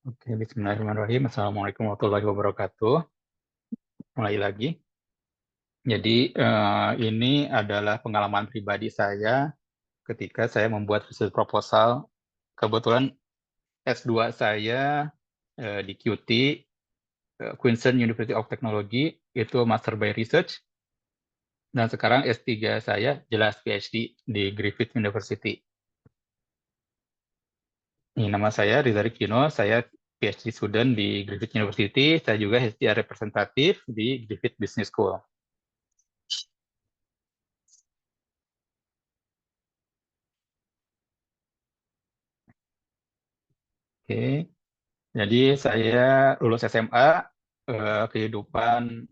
Oke, bismillahirrahmanirrahim. Assalamualaikum warahmatullahi wabarakatuh. Mulai lagi. Jadi, ini adalah pengalaman pribadi saya ketika saya membuat research proposal. Kebetulan S2 saya di QT, Queensland University of Technology, itu Master by Research. Dan sekarang S3 saya jelas PhD di Griffith University. Ini nama saya Rizal Kino, saya PhD student di Griffith University. Saya juga HDR representatif di Griffith Business School. Oke, jadi saya lulus SMA, kehidupan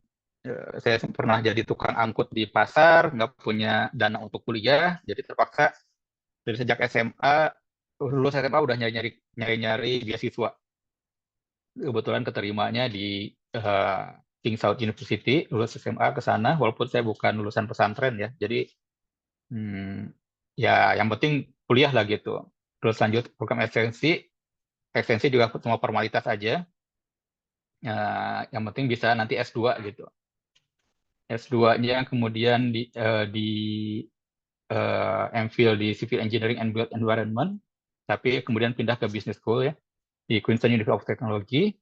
saya pernah jadi tukang angkut di pasar, nggak punya dana untuk kuliah, jadi terpaksa dari sejak SMA, lulus SMA udah nyari-nyari beasiswa. Kebetulan keterimanya di King Saud University, lulus SMA ke sana, walaupun saya bukan lulusan pesantren ya, jadi hmm, ya yang penting kuliah lah gitu. Terus lanjut program ekstensi, ekstensi juga cuma formalitas aja. Yang penting bisa nanti S2 gitu. S2-nya kemudian di MPhil di Civil Engineering and Built Environment, tapi kemudian pindah ke Business School ya di Queensland University of Technology.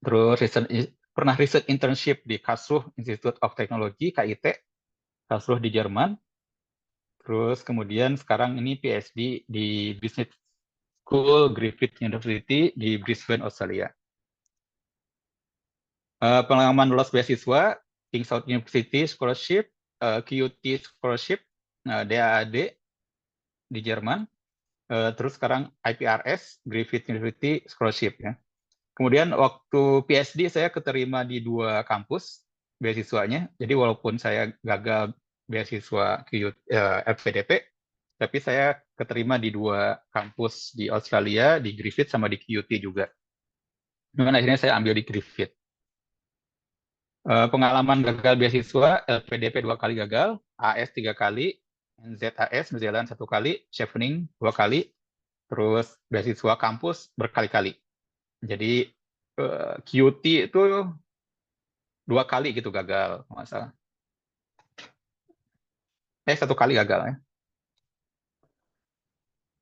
Terus pernah research internship di Karlsruhe Institute of Technology (KIT), Karlsruhe di Jerman. Terus kemudian sekarang ini PhD di Business School Griffith University di Brisbane, Australia. Pengalaman lulus beasiswa, King Saud University Scholarship, QUT Scholarship, DAAD di Jerman, terus sekarang IPRS, Griffith University Scholarship ya. Kemudian waktu PhD saya keterima di 2 kampus beasiswanya, jadi walaupun saya gagal beasiswa LPDP, tapi saya keterima di 2 kampus di Australia, di Griffith sama di QUT juga. Kemudian akhirnya saya ambil di Griffith. Pengalaman gagal beasiswa, LPDP 2 kali gagal, AS 3 kali, NZAS New Zealand 1 kali, Chevening 2 kali, terus beasiswa kampus berkali-kali. Jadi QT itu 2 kali gitu gagal, nggak salah. 1 kali gagal ya.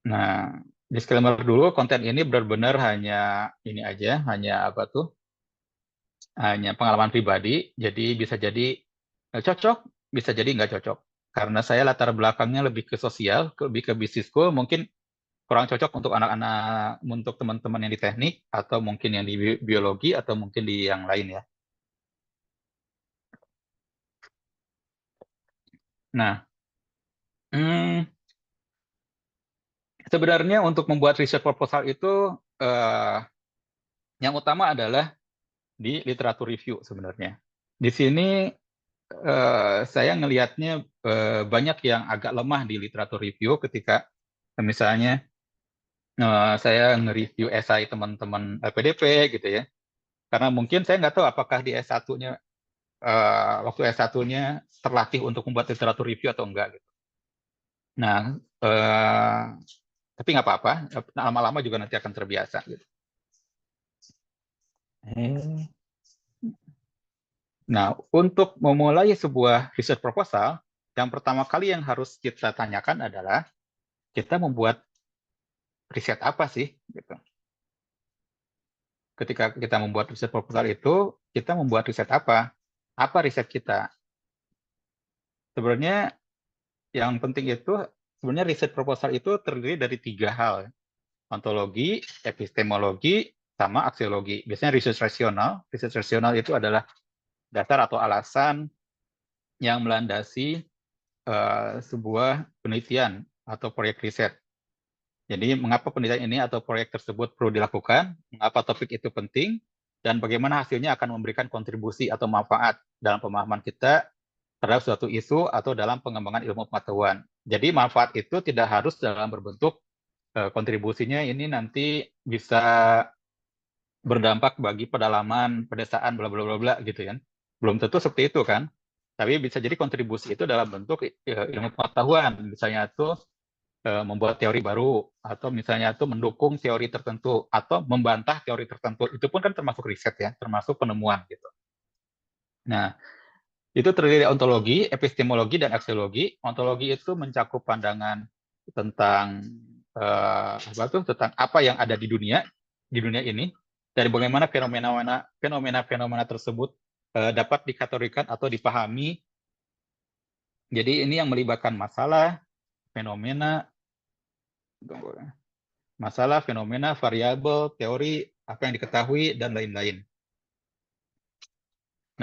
Nah, disclaimer dulu, konten ini benar-benar hanya ini aja, hanya apa tuh? Hanya pengalaman pribadi, jadi bisa jadi cocok, bisa jadi nggak cocok. Karena saya latar belakangnya lebih ke sosial, lebih ke business school, mungkin kurang cocok untuk anak-anak, untuk teman-teman yang di teknik, atau mungkin yang di biologi, atau mungkin di yang lain ya. Nah, hmm, sebenarnya untuk membuat research proposal itu, yang utama adalah di literatur review sebenarnya. Di sini saya ngelihatnya banyak yang agak lemah di literatur review ketika misalnya saya nge-review esai teman-teman LPDP gitu ya. Karena mungkin saya nggak tahu apakah di S1-nya waktu S1-nya terlatih untuk membuat literatur review atau enggak gitu. Nah, tapi nggak apa-apa, lama-lama juga nanti akan terbiasa gitu. Nah, untuk memulai sebuah research proposal, yang pertama kali yang harus kita tanyakan adalah kita membuat riset apa sih? Gitu. Ketika kita membuat riset proposal itu, kita membuat riset apa? Apa riset kita? Sebenarnya yang penting itu, sebenarnya riset proposal itu terdiri dari 3 hal. Ontologi, epistemologi, sama aksiologi. Biasanya riset rasional itu adalah dasar atau alasan yang melandasi sebuah penelitian atau proyek riset. Jadi, mengapa penelitian ini atau proyek tersebut perlu dilakukan, mengapa topik itu penting, dan bagaimana hasilnya akan memberikan kontribusi atau manfaat dalam pemahaman kita terhadap suatu isu atau dalam pengembangan ilmu pengetahuan. Jadi, manfaat itu tidak harus dalam berbentuk kontribusinya ini nanti bisa berdampak bagi pedalaman, pedesaan, bla bla bla bla gitu kan. Belum tentu seperti itu kan. Tapi bisa jadi kontribusi itu dalam bentuk ilmu pengetahuan. Misalnya itu membuat teori baru, atau misalnya itu mendukung teori tertentu, atau membantah teori tertentu. Itu pun kan termasuk riset ya, termasuk penemuan gitu. Nah, itu terdiri dari ontologi, epistemologi, dan aksiologi. Ontologi itu mencakup pandangan tentang tentang apa yang ada di dunia ini, dari bagaimana fenomena tersebut dapat dikategorikan atau dipahami. Jadi ini yang melibatkan masalah, fenomena, variabel, teori, apa yang diketahui, dan lain-lain.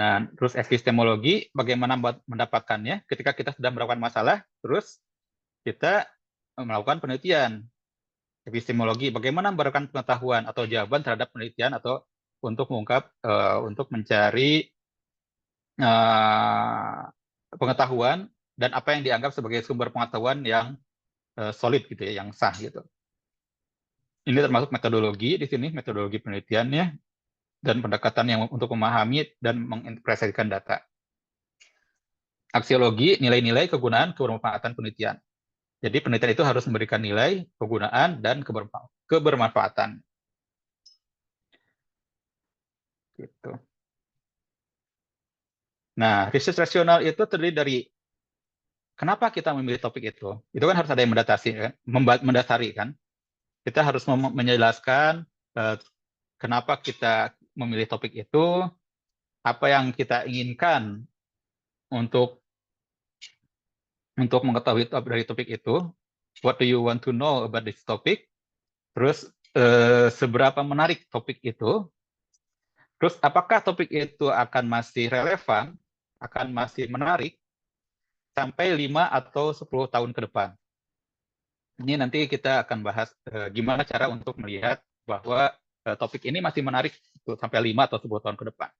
Nah, terus epistemologi, bagaimana mendapatkannya ketika kita sudah mendapatkan masalah, terus kita melakukan penelitian. Epistemologi, bagaimana mendapatkan pengetahuan atau jawaban terhadap penelitian atau untuk mengungkap, untuk mencari pengetahuan dan apa yang dianggap sebagai sumber pengetahuan yang solid gitu ya, yang sah gitu. Ini termasuk metodologi di sini, metodologi penelitiannya, dan pendekatan yang untuk memahami dan menginterpretasikan data. Aksiologi, nilai-nilai kegunaan kebermanfaatan penelitian. Jadi penelitian itu harus memberikan nilai, kegunaan, dan kebermanfaatan. Gitu. Nah, riset rasional itu terdiri dari kenapa kita memilih topik itu. Itu kan harus ada yang mendasari kan. Kita harus menjelaskan kenapa kita memilih topik itu, apa yang kita inginkan untuk mengetahui dari topik itu, what do you want to know about this topic, terus seberapa menarik topik itu, terus apakah topik itu akan masih relevan, akan masih menarik sampai 5 atau 10 tahun ke depan. Ini nanti kita akan bahas gimana cara untuk melihat bahwa topik ini masih menarik sampai 5 atau 10 tahun ke depan.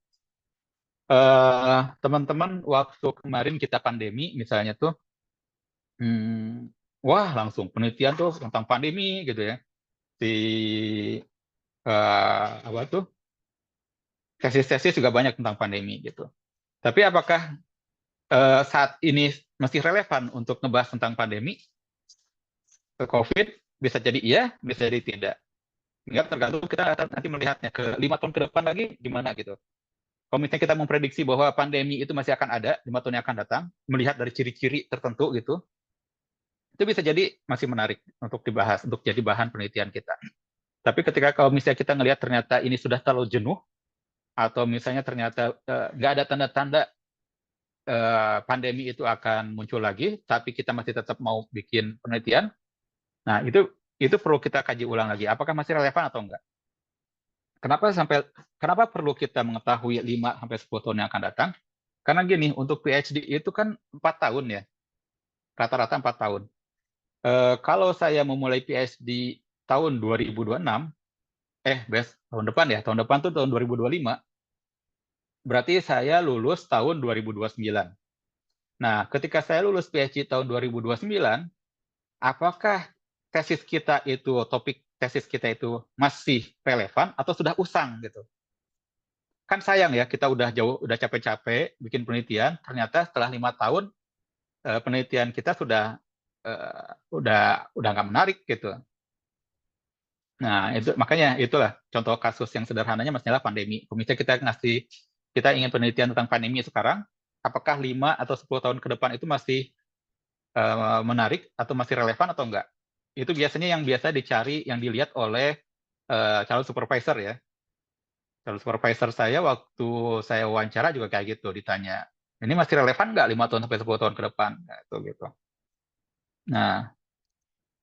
Teman-teman, waktu kemarin kita pandemi misalnya tuh, wah langsung penelitian tuh tentang pandemi gitu ya. Tesis-tesis juga banyak tentang pandemi gitu. Tapi apakah saat ini masih relevan untuk ngebahas tentang pandemi COVID? Bisa jadi iya, bisa jadi tidak. Nggak, tergantung kita nanti melihatnya ke 5 tahun ke depan lagi gimana gitu. Kalau misalnya kita memprediksi bahwa pandemi itu masih akan ada 5 tahun yang akan datang, melihat dari ciri-ciri tertentu gitu, itu bisa jadi masih menarik untuk dibahas, untuk jadi bahan penelitian kita. Tapi ketika kalau misalnya kita ngelihat ternyata ini sudah terlalu jenuh, atau misalnya ternyata nggak ada tanda-tanda pandemi itu akan muncul lagi, tapi kita masih tetap mau bikin penelitian, nah itu perlu kita kaji ulang lagi. Apakah masih relevan atau enggak? Kenapa perlu kita mengetahui 5 sampai 10 tahun yang akan datang? Karena gini, untuk PhD itu kan 4 tahun ya. Rata-rata 4 tahun. Kalau saya memulai PhD tahun 2026, tahun depan ya, tahun depan tuh tahun 2025, berarti saya lulus tahun 2029. Nah, ketika saya lulus PhD tahun 2029, apakah topik tesis kita itu masih relevan atau sudah usang gitu? Kan sayang ya, kita udah capek-capek bikin penelitian, ternyata setelah 5 tahun penelitian kita udah nggak menarik gitu. Nah, makanya itulah contoh kasus yang sederhananya masalah pandemi. Misalnya kita ingin penelitian tentang pandemi sekarang, apakah 5 atau 10 tahun ke depan itu masih menarik atau masih relevan atau enggak? Itu biasanya yang biasa dicari, yang dilihat oleh calon supervisor ya. Calon supervisor saya waktu saya wawancara juga kayak gitu, ditanya, ini masih relevan nggak 5 tahun sampai 10 tahun ke depan? Nah, gitu. Nah,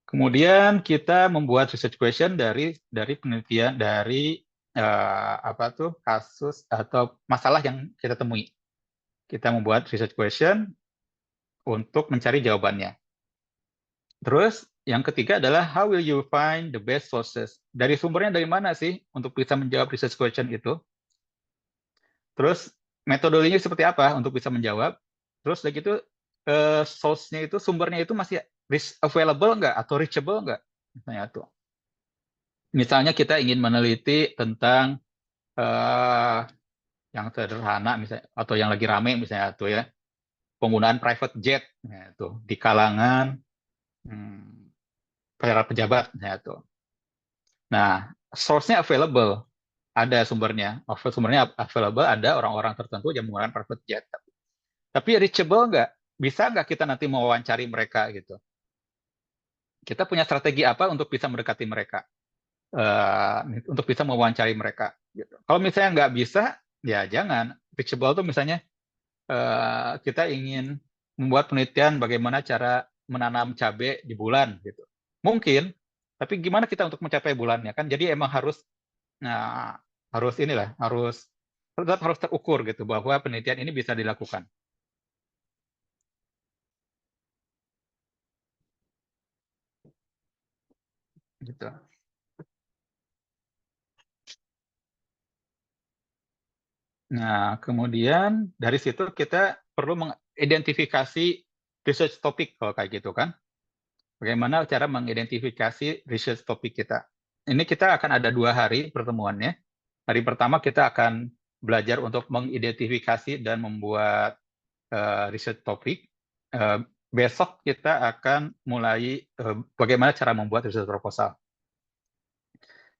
kemudian kita membuat research question dari penelitian, dari kasus atau masalah yang kita temui. Kita membuat research question untuk mencari jawabannya. Terus yang ketiga adalah how will you find the best sources? Dari sumbernya dari mana sih untuk bisa menjawab research question itu? Terus metodologinya seperti apa untuk bisa menjawab? Terus lagi itu source-nya itu, sumbernya itu masih available nggak atau reachable nggak? Misalnya kita ingin meneliti tentang yang sederhana misalnya, atau yang lagi rame misalnya tuh ya, penggunaan private jet di kalangan para pejabat ya tuh. Nah, source-nya available, ada sumbernya. Sumbernya available, ada orang-orang tertentu yang menggunakan private jet. Tapi reachable nggak? Bisa nggak kita nanti mewawancari mereka gitu? Kita punya strategi apa untuk bisa mendekati mereka? Untuk bisa mewawancari mereka. Gitu. Kalau misalnya nggak bisa, ya jangan. Reachable tuh misalnya kita ingin membuat penelitian bagaimana cara menanam cabai di bulan gitu. Mungkin, tapi gimana kita untuk mencapai bulannya kan? Jadi emang harus nah, harus inilah, harus terukur gitu bahwa penelitian ini bisa dilakukan gitu. Nah, kemudian dari situ kita perlu mengidentifikasi research topik kalau kayak gitu kan. Bagaimana cara mengidentifikasi research topik kita. Ini kita akan ada 2 hari pertemuannya. Hari pertama kita akan belajar untuk mengidentifikasi dan membuat research topik. Besok kita akan mulai bagaimana cara membuat research proposal.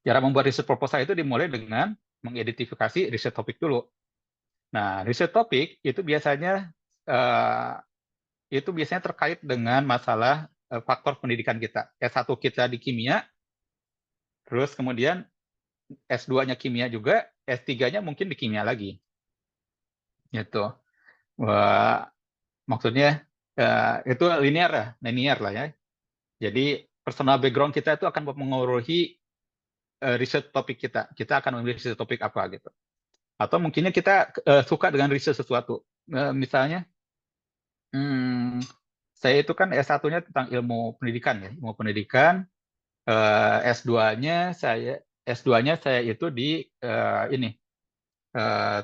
Cara membuat research proposal itu dimulai dengan mengidentifikasi research topik dulu. Nah, research topik eh, itu biasanya terkait dengan masalah faktor pendidikan kita. S1 kita di kimia, terus kemudian S2-nya kimia juga, S3-nya mungkin di kimia lagi. Gitu. Wah, maksudnya itu linear lah ya. Jadi personal background kita itu akan mempengaruhi research topik kita. Kita akan memilih research topik apa gitu. Atau mungkinnya kita suka dengan research sesuatu. Misalnya, hmm, saya itu kan S1-nya tentang ilmu pendidikan ya, ilmu pendidikan. S2-nya saya itu di ini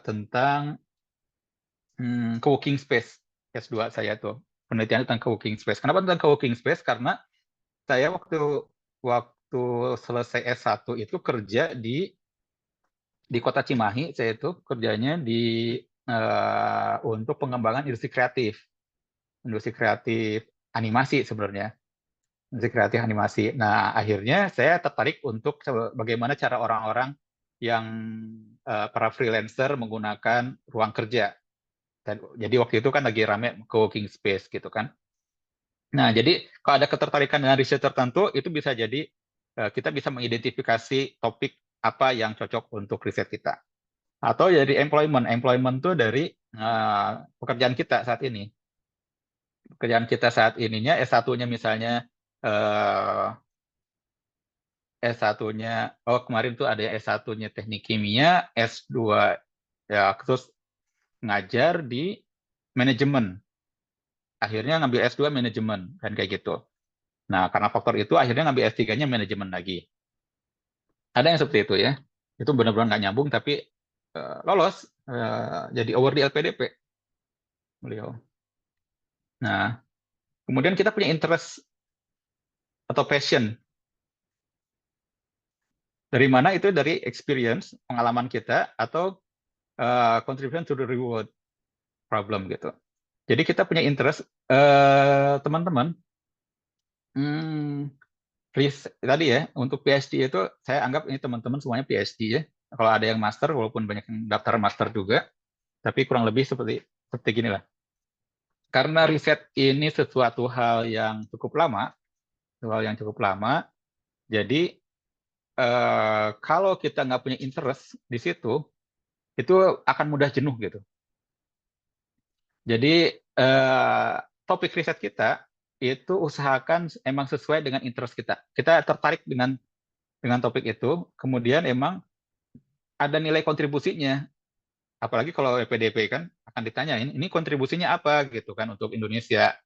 tentang co-working space. S2 saya tuh penelitian tentang co-working space. Kenapa tentang co-working space? Karena saya waktu selesai S1 itu kerja di Kota Cimahi. Saya itu kerjanya untuk pengembangan industri kreatif animasi sebenarnya. Industri kreatif animasi. Nah, akhirnya saya tertarik untuk bagaimana cara orang-orang yang para freelancer menggunakan ruang kerja. Jadi waktu itu kan lagi rame co-working space gitu kan. Nah, jadi kalau ada ketertarikan dengan riset tertentu, itu bisa jadi kita bisa mengidentifikasi topik apa yang cocok untuk riset kita. Atau dari employment. Employment tuh dari pekerjaan kita saat ini. Pekerjaan kita saat ininya, S1-nya misalnya eh, S1-nya, kemarin tuh ada S1-nya teknik kimia, S2 ya terus ngajar di manajemen. Akhirnya ngambil S2 manajemen, kan kayak gitu. Nah, karena faktor itu akhirnya ngambil S3-nya manajemen lagi. Ada yang seperti itu ya. Itu benar-benar nggak nyambung, tapi lolos jadi award di LPDP beliau. Nah, kemudian kita punya interest atau passion. Dari mana itu? Dari experience, pengalaman kita, atau contribution to the reward problem gitu. Jadi kita punya interest, teman-teman. Hmm, tadi ya, untuk PhD itu saya anggap ini teman-teman semuanya PhD ya. Kalau ada yang master, walaupun banyak yang daftar master juga, tapi kurang lebih seperti gini lah. Karena riset ini sesuatu hal yang cukup lama, jadi kalau kita nggak punya interest di situ, itu akan mudah jenuh gitu. Jadi topik riset kita itu usahakan emang sesuai dengan interest kita. Kita tertarik dengan topik itu, kemudian emang ada nilai kontribusinya. Apalagi kalau EPDP kan akan ditanyain, ini kontribusinya apa gitu kan untuk Indonesia,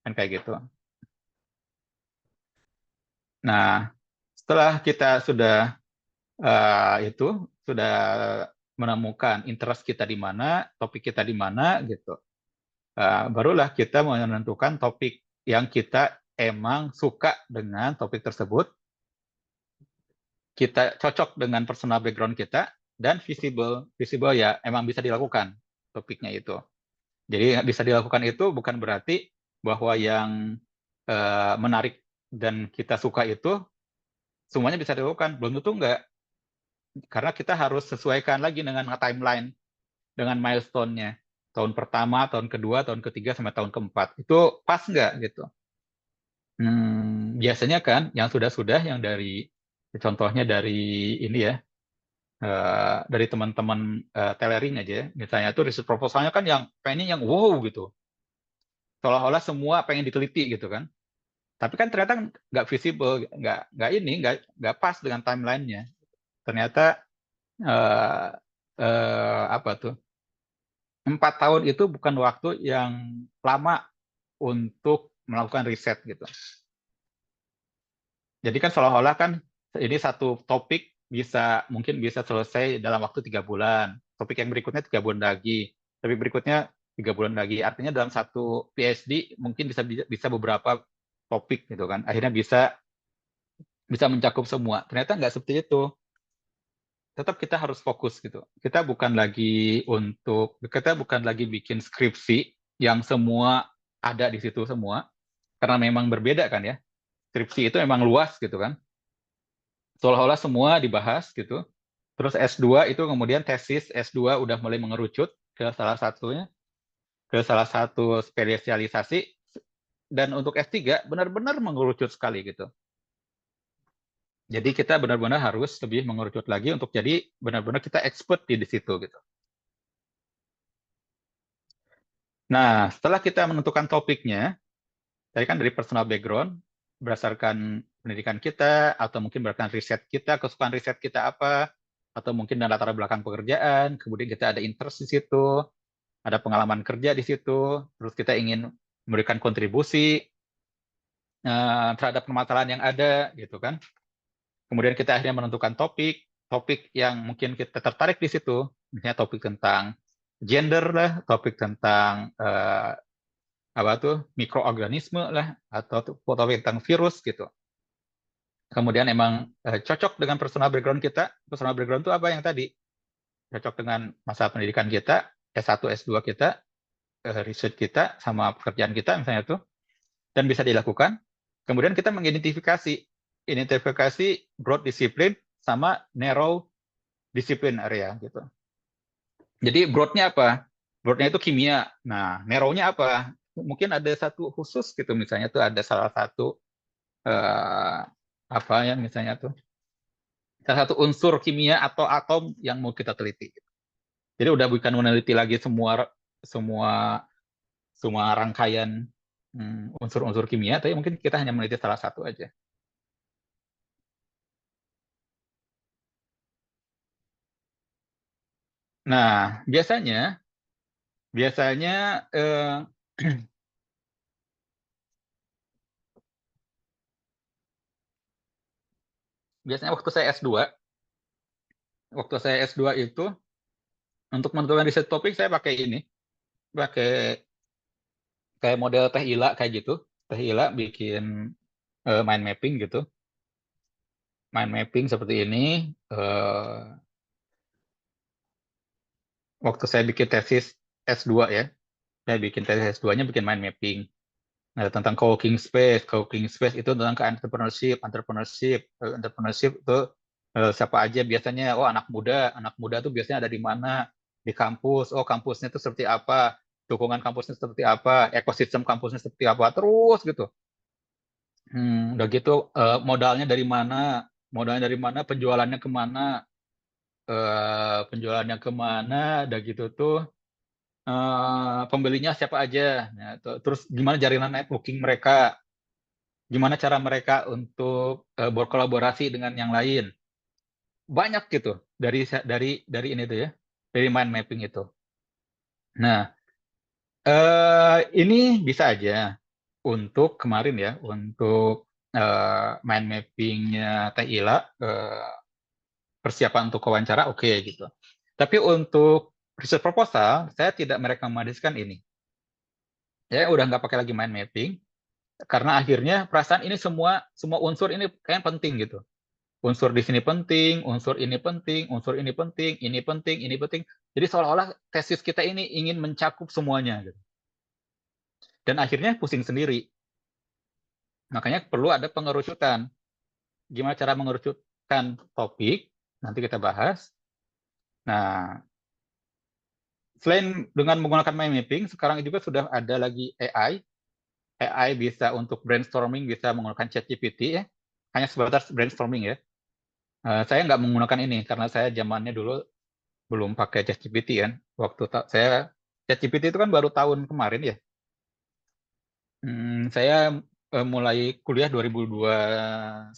kan kayak gitu. Nah, setelah kita sudah menemukan interest kita di mana, topik kita di mana gitu, barulah kita menentukan topik yang kita emang suka dengan topik tersebut, kita cocok dengan personal background kita, dan visible. Visible ya emang bisa dilakukan topiknya itu. Jadi bisa dilakukan itu bukan berarti bahwa yang menarik dan kita suka itu, semuanya bisa dilakukan. Belum tentu enggak, karena kita harus sesuaikan lagi dengan timeline, dengan milestone-nya. Tahun pertama, tahun kedua, tahun ketiga, sampai tahun keempat. Itu pas nggak gitu? Biasanya kan yang sudah-sudah, yang dari, contohnya dari ini ya, dari teman-teman tailoring aja ya. Misalnya tuh riset proposalnya kan yang pengennya yang wow gitu. Seolah-olah semua pengen diteliti gitu kan. Tapi kan ternyata nggak visible, nggak pas dengan timelinenya. Ternyata eh, apa tuh, 4 tahun itu bukan waktu yang lama untuk melakukan riset gitu. Jadi kan seolah-olah kan ini satu topik mungkin bisa selesai dalam waktu 3 bulan. Topik yang berikutnya 3 bulan lagi. Tapi berikutnya 3 bulan lagi. Artinya dalam satu PhD mungkin bisa beberapa topik gitu kan. Akhirnya bisa mencakup semua. Ternyata nggak seperti itu. Tetap kita harus fokus gitu. Kita bukan lagi bikin skripsi yang semua ada di situ semua, karena memang berbeda kan ya. Skripsi itu memang luas gitu kan. Seolah-olah semua dibahas gitu. Terus S2 itu kemudian tesis S2 udah mulai mengerucut ke salah satu spesialisasi, dan untuk S3 benar-benar mengerucut sekali gitu. Jadi kita benar-benar harus lebih mengerucut lagi untuk jadi benar-benar kita expert di situ gitu. Nah, setelah kita menentukan topiknya, tadi kan dari personal background, berdasarkan pendidikan kita, atau mungkin berdasarkan riset kita, kesukaan riset kita apa, atau mungkin dari latar belakang pekerjaan, kemudian kita ada interest di situ, ada pengalaman kerja di situ, terus kita ingin memberikan kontribusi terhadap permasalahan yang ada, gitu kan. Kemudian kita akhirnya menentukan topik yang mungkin kita tertarik di situ, misalnya topik tentang gender lah, topik tentang apa tuh, mikroorganisme lah, atau topik tentang virus gitu. Kemudian emang cocok dengan personal background kita. Personal background itu apa yang tadi? Cocok dengan masa pendidikan kita, S1, S2 kita, riset kita, sama pekerjaan kita misalnya tuh, dan bisa dilakukan. Kemudian kita identifikasi broad discipline sama narrow discipline area gitu. Jadi broadnya apa? Broadnya itu kimia. Nah, narrow-nya apa? Mungkin ada satu khusus gitu, misalnya tuh ada salah satu apa ya, misalnya tuh salah satu unsur kimia atau atom yang mau kita teliti. Jadi udah bukan meneliti lagi semua semua semua rangkaian unsur-unsur kimia, tapi mungkin kita hanya meneliti salah satu aja. Nah, biasanya biasanya waktu saya S2 itu, untuk menentukan riset topik saya pakai kayak model Teh Ila kayak gitu. Teh Ila bikin mind mapping gitu. Mind mapping seperti ini. eh, Waktu saya bikin tesis S2 ya, saya bikin tesis S2-nya bikin mind mapping. Nah, tentang co-working space. Co-working space itu tentang ke entrepreneurship. Entrepreneurship itu siapa aja biasanya? Oh, anak muda. Anak muda tuh biasanya ada di mana? Di kampus. Oh, kampusnya itu seperti apa? Dukungan kampusnya seperti apa? Ekosistem kampusnya seperti apa? Terus gitu. Udah gitu modalnya dari mana? Modalnya dari mana? Penjualannya kemana? Penjualannya kemana? Udah gitu tuh pembelinya siapa aja? Nah, terus gimana jaringan networking mereka? Gimana cara mereka untuk berkolaborasi dengan yang lain? Banyak gitu dari ini tuh ya, dari mind mapping itu. Nah, ini bisa aja untuk kemarin ya, untuk mind mappingnya Teh Ila, persiapan untuk wawancara, oke gitu. Tapi untuk research proposal, saya tidak merekomendasikan ini. Ya udah nggak pakai lagi mind mapping, karena akhirnya perasaan ini semua unsur ini kayak penting gitu. Unsur di sini penting, unsur ini penting, unsur ini penting, ini penting, ini penting. Jadi seolah-olah tesis kita ini ingin mencakup semuanya gitu. Dan akhirnya pusing sendiri. Makanya perlu ada pengerucutan. Gimana cara mengerucutkan topik? Nanti kita bahas. Nah, selain dengan menggunakan mind mapping, sekarang juga sudah ada lagi AI. AI bisa untuk brainstorming, bisa menggunakan ChatGPT ya. Hanya sebatas brainstorming ya. Saya nggak menggunakan ini karena saya zamannya dulu belum pakai ChatGPT kan. Saya ChatGPT itu kan baru tahun kemarin ya. Saya mulai kuliah 2021,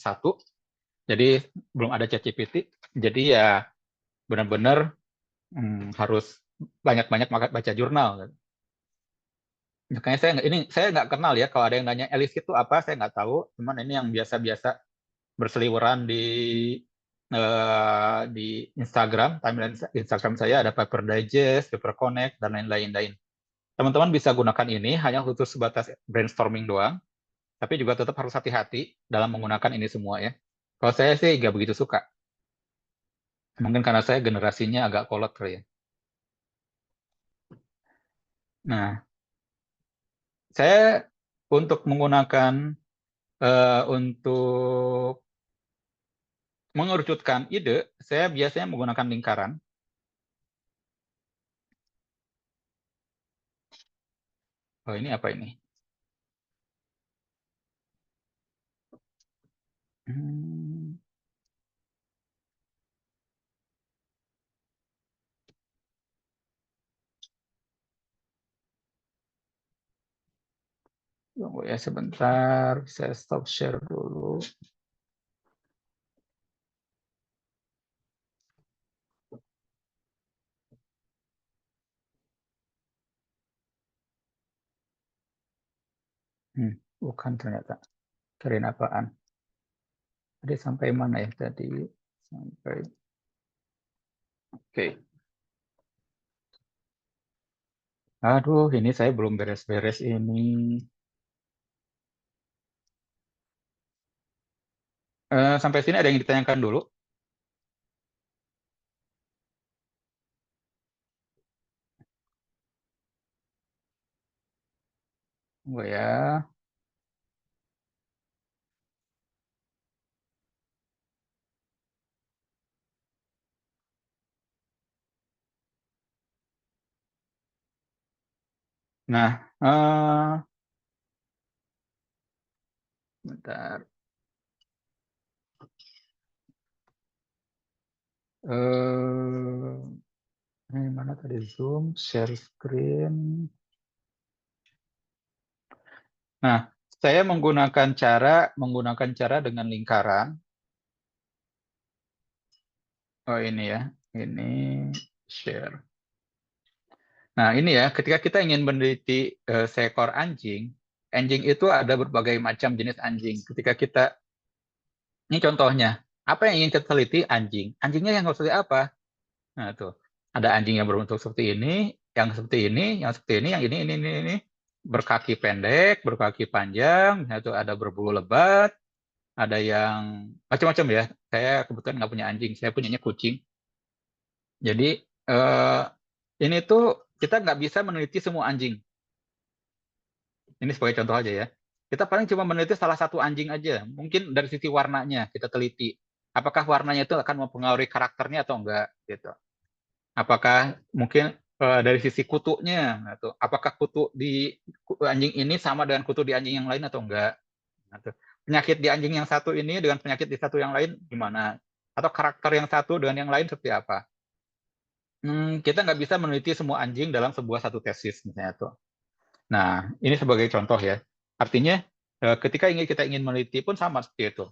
jadi belum ada ChatGPT. Jadi ya benar-benar harus banyak-banyak baca jurnal. Makanya saya nggak kenal ya, kalau ada yang nanya Elis itu apa, saya nggak tahu. Cuman ini yang biasa-biasa berseliweran di Instagram, timeline Instagram saya ada Paper Digest, Paper Connect, dan lain-lain. Teman-teman bisa gunakan ini hanya khusus sebatas brainstorming doang, tapi juga tetap harus hati-hati dalam menggunakan ini semua ya. Kalau saya sih nggak begitu suka. Mungkin karena saya generasinya agak kolot kali ya. Nah, saya untuk menggunakan untuk mengerucutkan ide, saya biasanya menggunakan lingkaran. Oh, ini apa ini? Hmm, tunggu ya sebentar, saya stop share dulu. Bukan ternyata. Kirain apaan? Tadi sampai mana ya tadi? Sampai. Oke. Aduh, ini saya belum beres-beres ini. Sampai sini ada yang ditanyakan dulu? Tunggu ya. Nah, bentar. Ini mana tadi Zoom, share screen. Nah, saya menggunakan cara dengan lingkaran. Oh ini ya, ini share. Nah ini ya, ketika kita ingin meneliti seekor anjing, anjing itu ada berbagai macam jenis anjing. Ketika kita, ini contohnya, apa yang ingin kita teliti? Anjing. Anjingnya yang seperti apa? Nah tuh, ada anjing yang berbentuk seperti ini, yang seperti ini, yang seperti ini, yang ini. Berkaki pendek, berkaki panjang, nah, itu ada berbulu lebat, ada yang macam-macam ya. Saya kebetulan nggak punya anjing, saya punyanya kucing. Jadi eh, ini tuh kita nggak bisa meneliti semua anjing. Ini sebagai contoh aja ya. Kita paling cuma meneliti salah satu anjing aja. Mungkin dari sisi warnanya kita teliti. Apakah warnanya itu akan mempengaruhi karakternya atau enggak gitu. Apakah mungkin dari sisi kutunya gitu. Apakah kutu di anjing ini sama dengan kutu di anjing yang lain atau enggak. Gitu. Penyakit di anjing yang satu ini dengan penyakit di satu yang lain gimana? Atau karakter yang satu dengan yang lain seperti apa? Kita nggak bisa meneliti semua anjing dalam sebuah satu tesis misalnya tuh. Nah, ini sebagai contoh ya. Artinya ketika kita ingin meneliti pun sama seperti itu.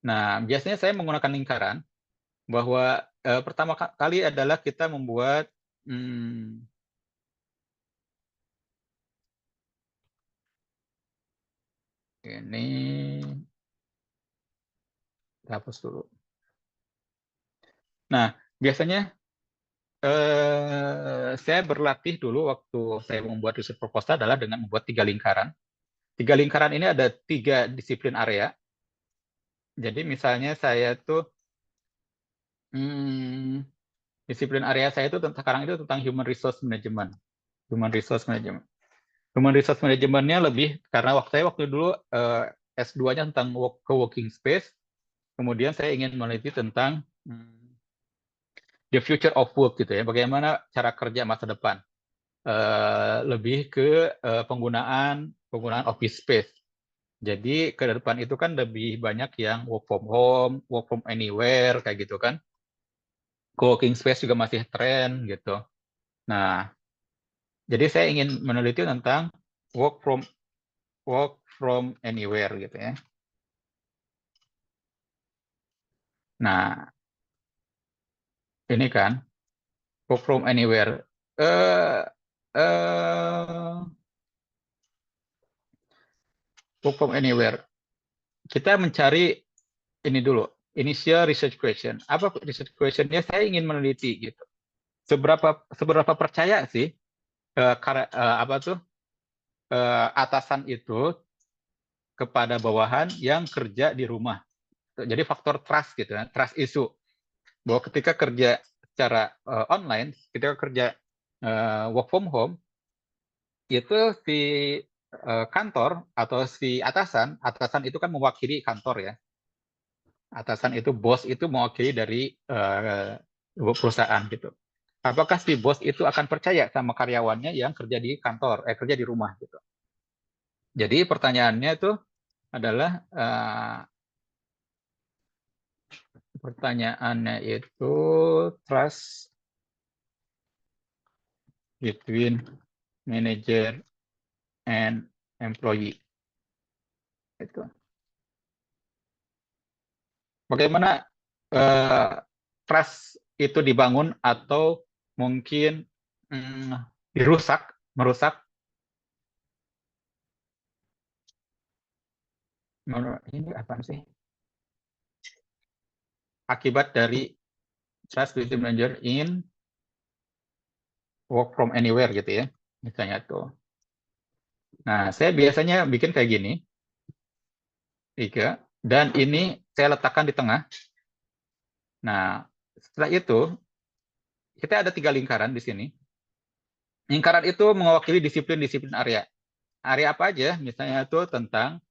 Nah, biasanya saya menggunakan lingkaran bahwa pertama kali adalah kita membuat ini hapus dulu. Nah, biasanya saya berlatih dulu waktu saya membuat riset proposal adalah dengan membuat 3 lingkaran. 3 lingkaran ini ada 3 disiplin area. Jadi misalnya saya tuh disiplin area saya itu sekarang itu tentang human resource management. Human resource management. Human Resource Management-nya lebih karena waktu dulu S2-nya tentang co-working space, kemudian saya ingin meneliti tentang the future of work gitu ya, bagaimana cara kerja masa depan. Lebih ke penggunaan office space. Jadi ke depan itu kan lebih banyak yang work from home, work from anywhere kayak gitu kan. Co-working space juga masih tren gitu. Nah, jadi saya ingin meneliti tentang work from anywhere gitu ya. Nah, ini kan work from anywhere. Eh work from anywhere. Kita mencari ini dulu, initial research question. Apa research questionnya? Saya ingin meneliti gitu. Seberapa percaya sih atasan itu kepada bawahan yang kerja di rumah. Jadi faktor trust gitu ya, trust issue. Bahwa ketika kerja secara online, ketika kerja work from home, itu si kantor atau si atasan itu kan mewakili kantor ya. Atasan itu, bos itu mewakili dari perusahaan gitu. Apakah si bos itu akan percaya sama karyawannya yang kerja di kantor, kerja di rumah gitu. Jadi pertanyaannya itu adalah trust between manager and employee. Itu. Bagaimana trust itu dibangun atau mungkin merusak. Ini apa sih? Akibat dari trust between manager in work from anywhere gitu ya, misalnya tuh. Nah, saya biasanya bikin kayak gini, 3, dan ini saya letakkan di tengah. Nah, setelah itu, kita ada 3 lingkaran di sini. Lingkaran itu mewakili disiplin-disiplin area. Area apa aja? Misalnya itu tentang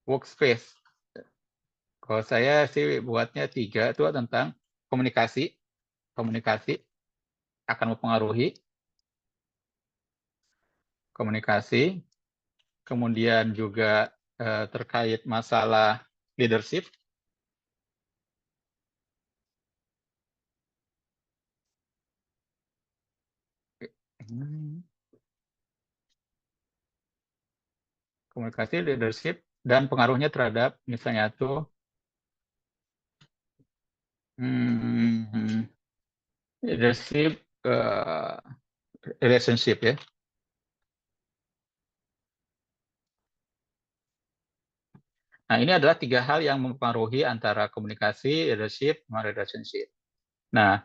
workspace. Kalau saya sih buatnya 3, itu tentang komunikasi. Komunikasi akan mempengaruhi komunikasi. Kemudian juga terkait masalah leadership. Komunikasi, leadership, dan pengaruhnya terhadap misalnya tuh leadership, relationship ya. Nah, ini adalah 3 hal yang mempengaruhi antara komunikasi, leadership, sama relationship. Nah,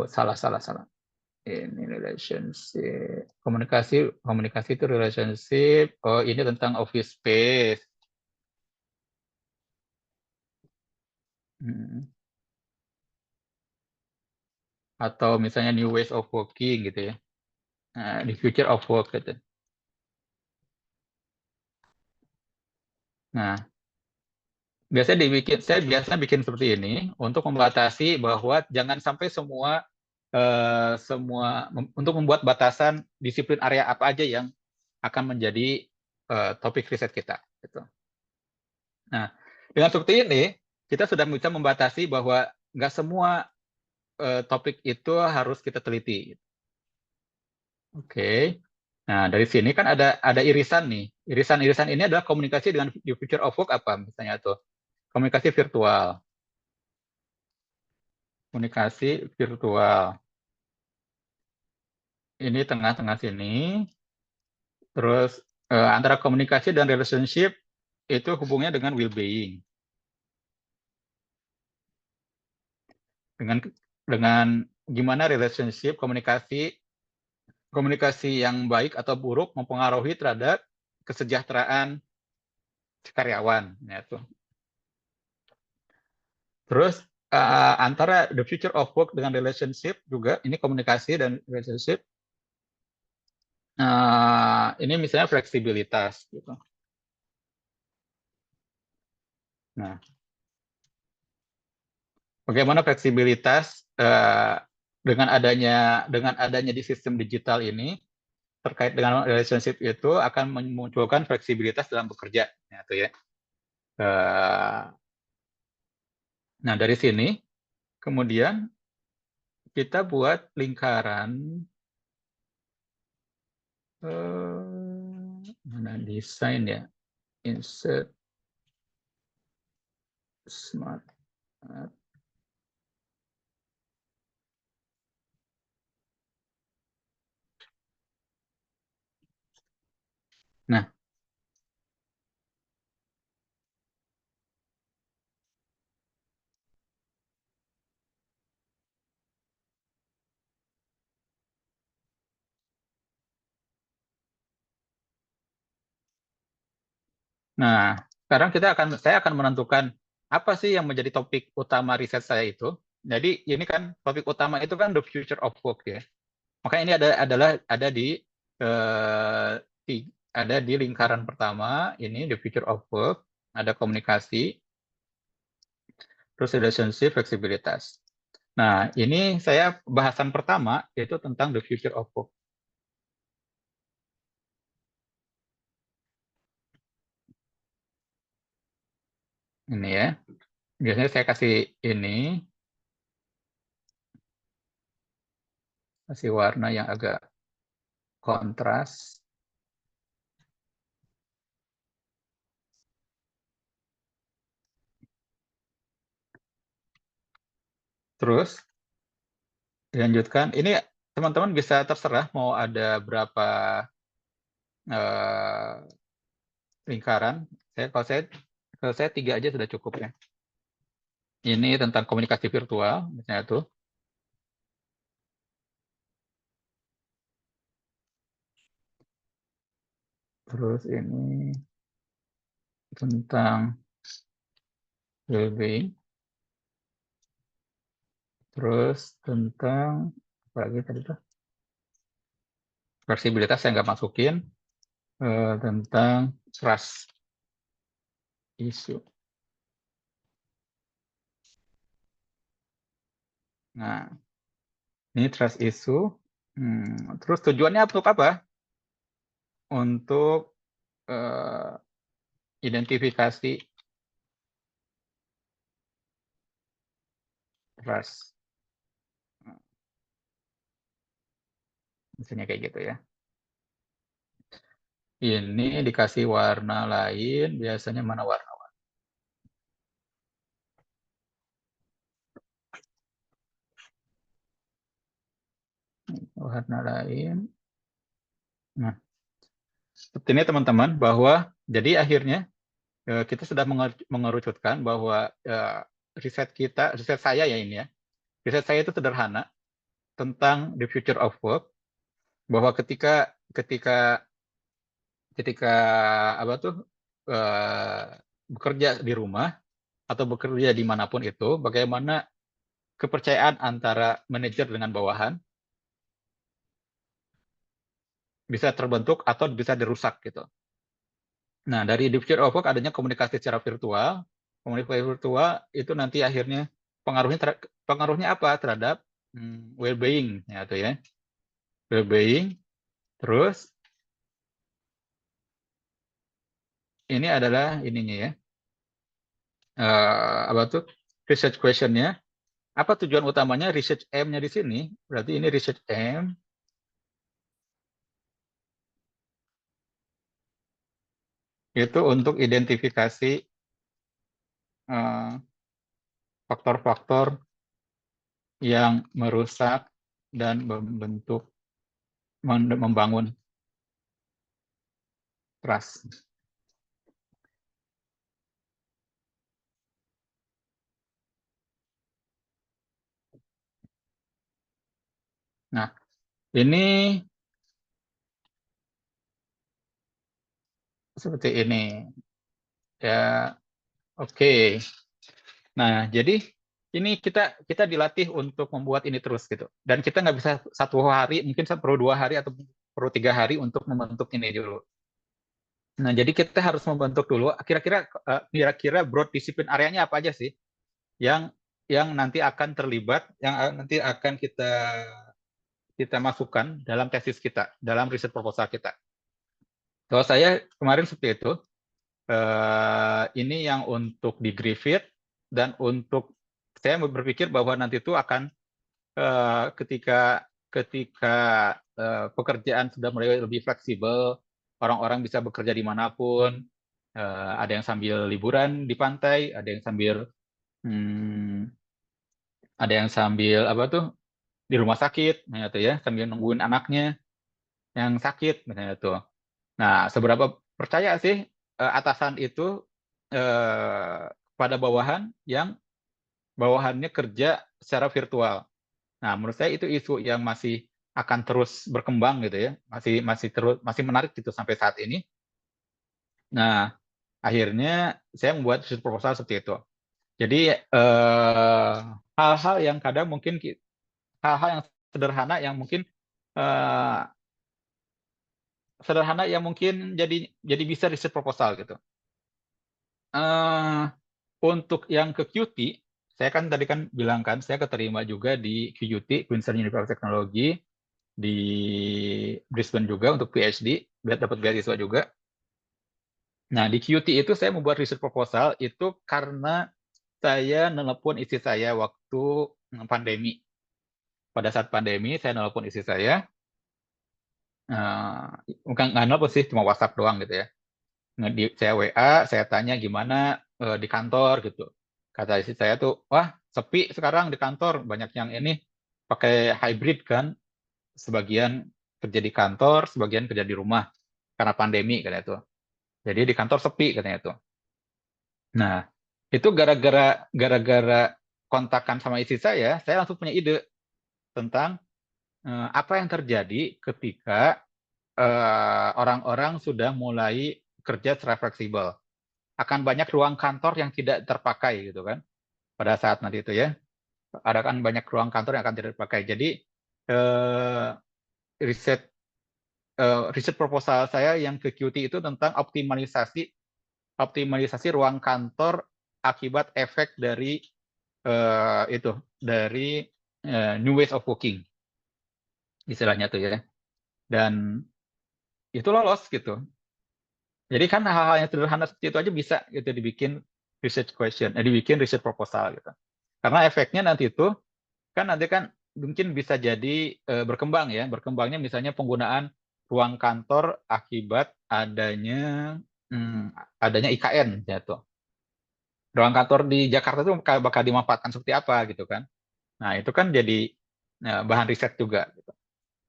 salah. Ini relationship, komunikasi itu relationship. Oh, ini tentang office space. Atau misalnya new ways of working gitu ya. Nah, the future of work gitu. Nah, saya biasa bikin seperti ini untuk membatasi bahwa jangan sampai semua untuk membuat batasan disiplin area apa aja yang akan menjadi topik riset kita. Gitu. Nah, dengan seperti ini kita sudah bisa membatasi bahwa nggak semua topik itu harus kita teliti. Oke. Nah, dari sini kan ada irisan nih. Irisan-irisan ini adalah komunikasi dengan the future of work apa misalnya tuh. Komunikasi virtual. Komunikasi virtual. Ini tengah-tengah sini. Terus antara komunikasi dan relationship itu hubungnya dengan well-being. Dengan gimana relationship komunikasi yang baik atau buruk mempengaruhi terhadap kesejahteraan karyawan. Ya, tuh. Terus antara the future of work dengan relationship juga, ini komunikasi dan relationship. Ini misalnya fleksibilitas gitu. Nah, bagaimana fleksibilitas dengan adanya di sistem digital ini terkait dengan relationship itu akan memunculkan fleksibilitas dalam bekerja, gitu ya. Nah, dari sini kemudian kita buat lingkaran mana desain ya, insert smart. Nah, sekarang saya akan menentukan apa sih yang menjadi topik utama riset saya itu. Jadi ini kan topik utama itu kan the future of work ya. Makanya ini eh, ada di lingkaran pertama ini the future of work, ada komunikasi, terus relationship, fleksibilitas. Nah, ini saya bahasan pertama itu tentang the future of work. Ini ya. Biasanya saya kasih warna yang agak kontras. Terus dilanjutkan. Ini teman-teman bisa terserah mau ada berapa eh, lingkaran. Kalau saya 3 aja sudah cukup ya. Ini tentang komunikasi virtual, misalnya tuh. Terus ini tentang well-being. Terus tentang apa lagi tadi tuh? Fleksibilitas saya nggak masukin. Tentang trust issue. Nah, ini trust issue. Terus tujuannya untuk apa? Untuk identifikasi trust. Misalnya kayak gitu ya. Ini dikasih warna lain, biasanya mana warna? Warna lain. Nah, seperti ini teman-teman, bahwa jadi akhirnya kita sudah mengerucutkan bahwa riset saya ya ini ya, riset saya itu sederhana tentang the future of work, bahwa ketika ketika ketika apa tuh bekerja di rumah atau bekerja dimanapun itu, bagaimana kepercayaan antara manajer dengan bawahan bisa terbentuk atau bisa dirusak gitu. Nah, dari the future of work adanya komunikasi secara virtual. Komunikasi virtual itu nanti akhirnya pengaruhnya apa terhadap well-being ya tuh ya. Well-being. Terus ini adalah ininya ya. Apa tuh? Research question-nya. Apa tujuan utamanya research M-nya di sini? Berarti ini research M itu untuk identifikasi faktor-faktor yang merusak dan membangun trust. Nah, ini seperti ini. Ya, oke. Nah, jadi ini kita dilatih untuk membuat ini terus gitu. Dan kita nggak bisa satu hari, mungkin perlu 2 hari atau perlu 3 hari untuk membentuk ini dulu. Nah, jadi kita harus membentuk dulu kira-kira broad disiplin areanya apa aja sih yang nanti akan terlibat, yang nanti akan kita masukkan dalam tesis kita, dalam riset proposal kita. Kalau saya kemarin seperti itu, ini yang untuk di Griffith, dan untuk saya berpikir bahwa nanti itu akan ketika pekerjaan sudah mulai lebih fleksibel, orang-orang bisa bekerja dimanapun, ada yang sambil liburan di pantai, hmm, ada yang sambil apa tuh di rumah sakit, nah itu ya, sambil nungguin anaknya yang sakit, misalnya tuh. Nah, seberapa percaya sih atasan itu pada bawahan yang bawahannya kerja secara virtual? Nah, menurut saya itu isu yang masih akan terus berkembang gitu ya, masih menarik gitu sampai saat ini. Nah, akhirnya saya membuat proposal seperti itu. Jadi hal-hal yang kadang mungkin hal-hal yang sederhana yang mungkin eh, jadi bisa riset proposal gitu. Eh, untuk yang ke QT, saya kan tadi kan bilang kan saya keterima juga di QUT, Queensland University of Technology, di Brisbane juga untuk PhD, dapat beasiswa juga. Nah, di QT itu saya membuat riset proposal itu karena saya nelpon istri saya waktu pandemi. Pada saat pandemi, saya nelpon istri saya, bukan nggak nelpon sih, cuma WhatsApp doang gitu ya. Saya WA, saya tanya gimana di kantor gitu. Kata istri saya tuh, wah sepi sekarang di kantor, banyak yang ini pakai hybrid kan, sebagian kerja di kantor, sebagian kerja di rumah karena pandemi katanya itu. Jadi di kantor sepi katanya itu. Nah, itu gara-gara kontakkan sama istri saya langsung punya ide tentang apa yang terjadi ketika orang-orang sudah mulai kerja secara fleksibel. Akan banyak ruang kantor yang tidak terpakai gitu kan pada saat nanti itu ya. Ada kan banyak ruang kantor yang akan tidak terpakai. Jadi eh, riset riset proposal saya yang ke QT itu tentang optimalisasi ruang kantor akibat efek dari itu dari new ways of working istilahnya tuh ya. Dan itu lolos gitu. Jadi kan hal-hal yang sederhana seperti itu aja bisa gitu dibikin research question, dibikin research proposal gitu. Karena efeknya nanti kan mungkin bisa jadi berkembang ya. Berkembangnya misalnya penggunaan ruang kantor akibat adanya IKN gitu. Ruang kantor di Jakarta itu bakal dimanfaatkan seperti apa gitu kan. Nah, itu kan jadi bahan riset juga gitu.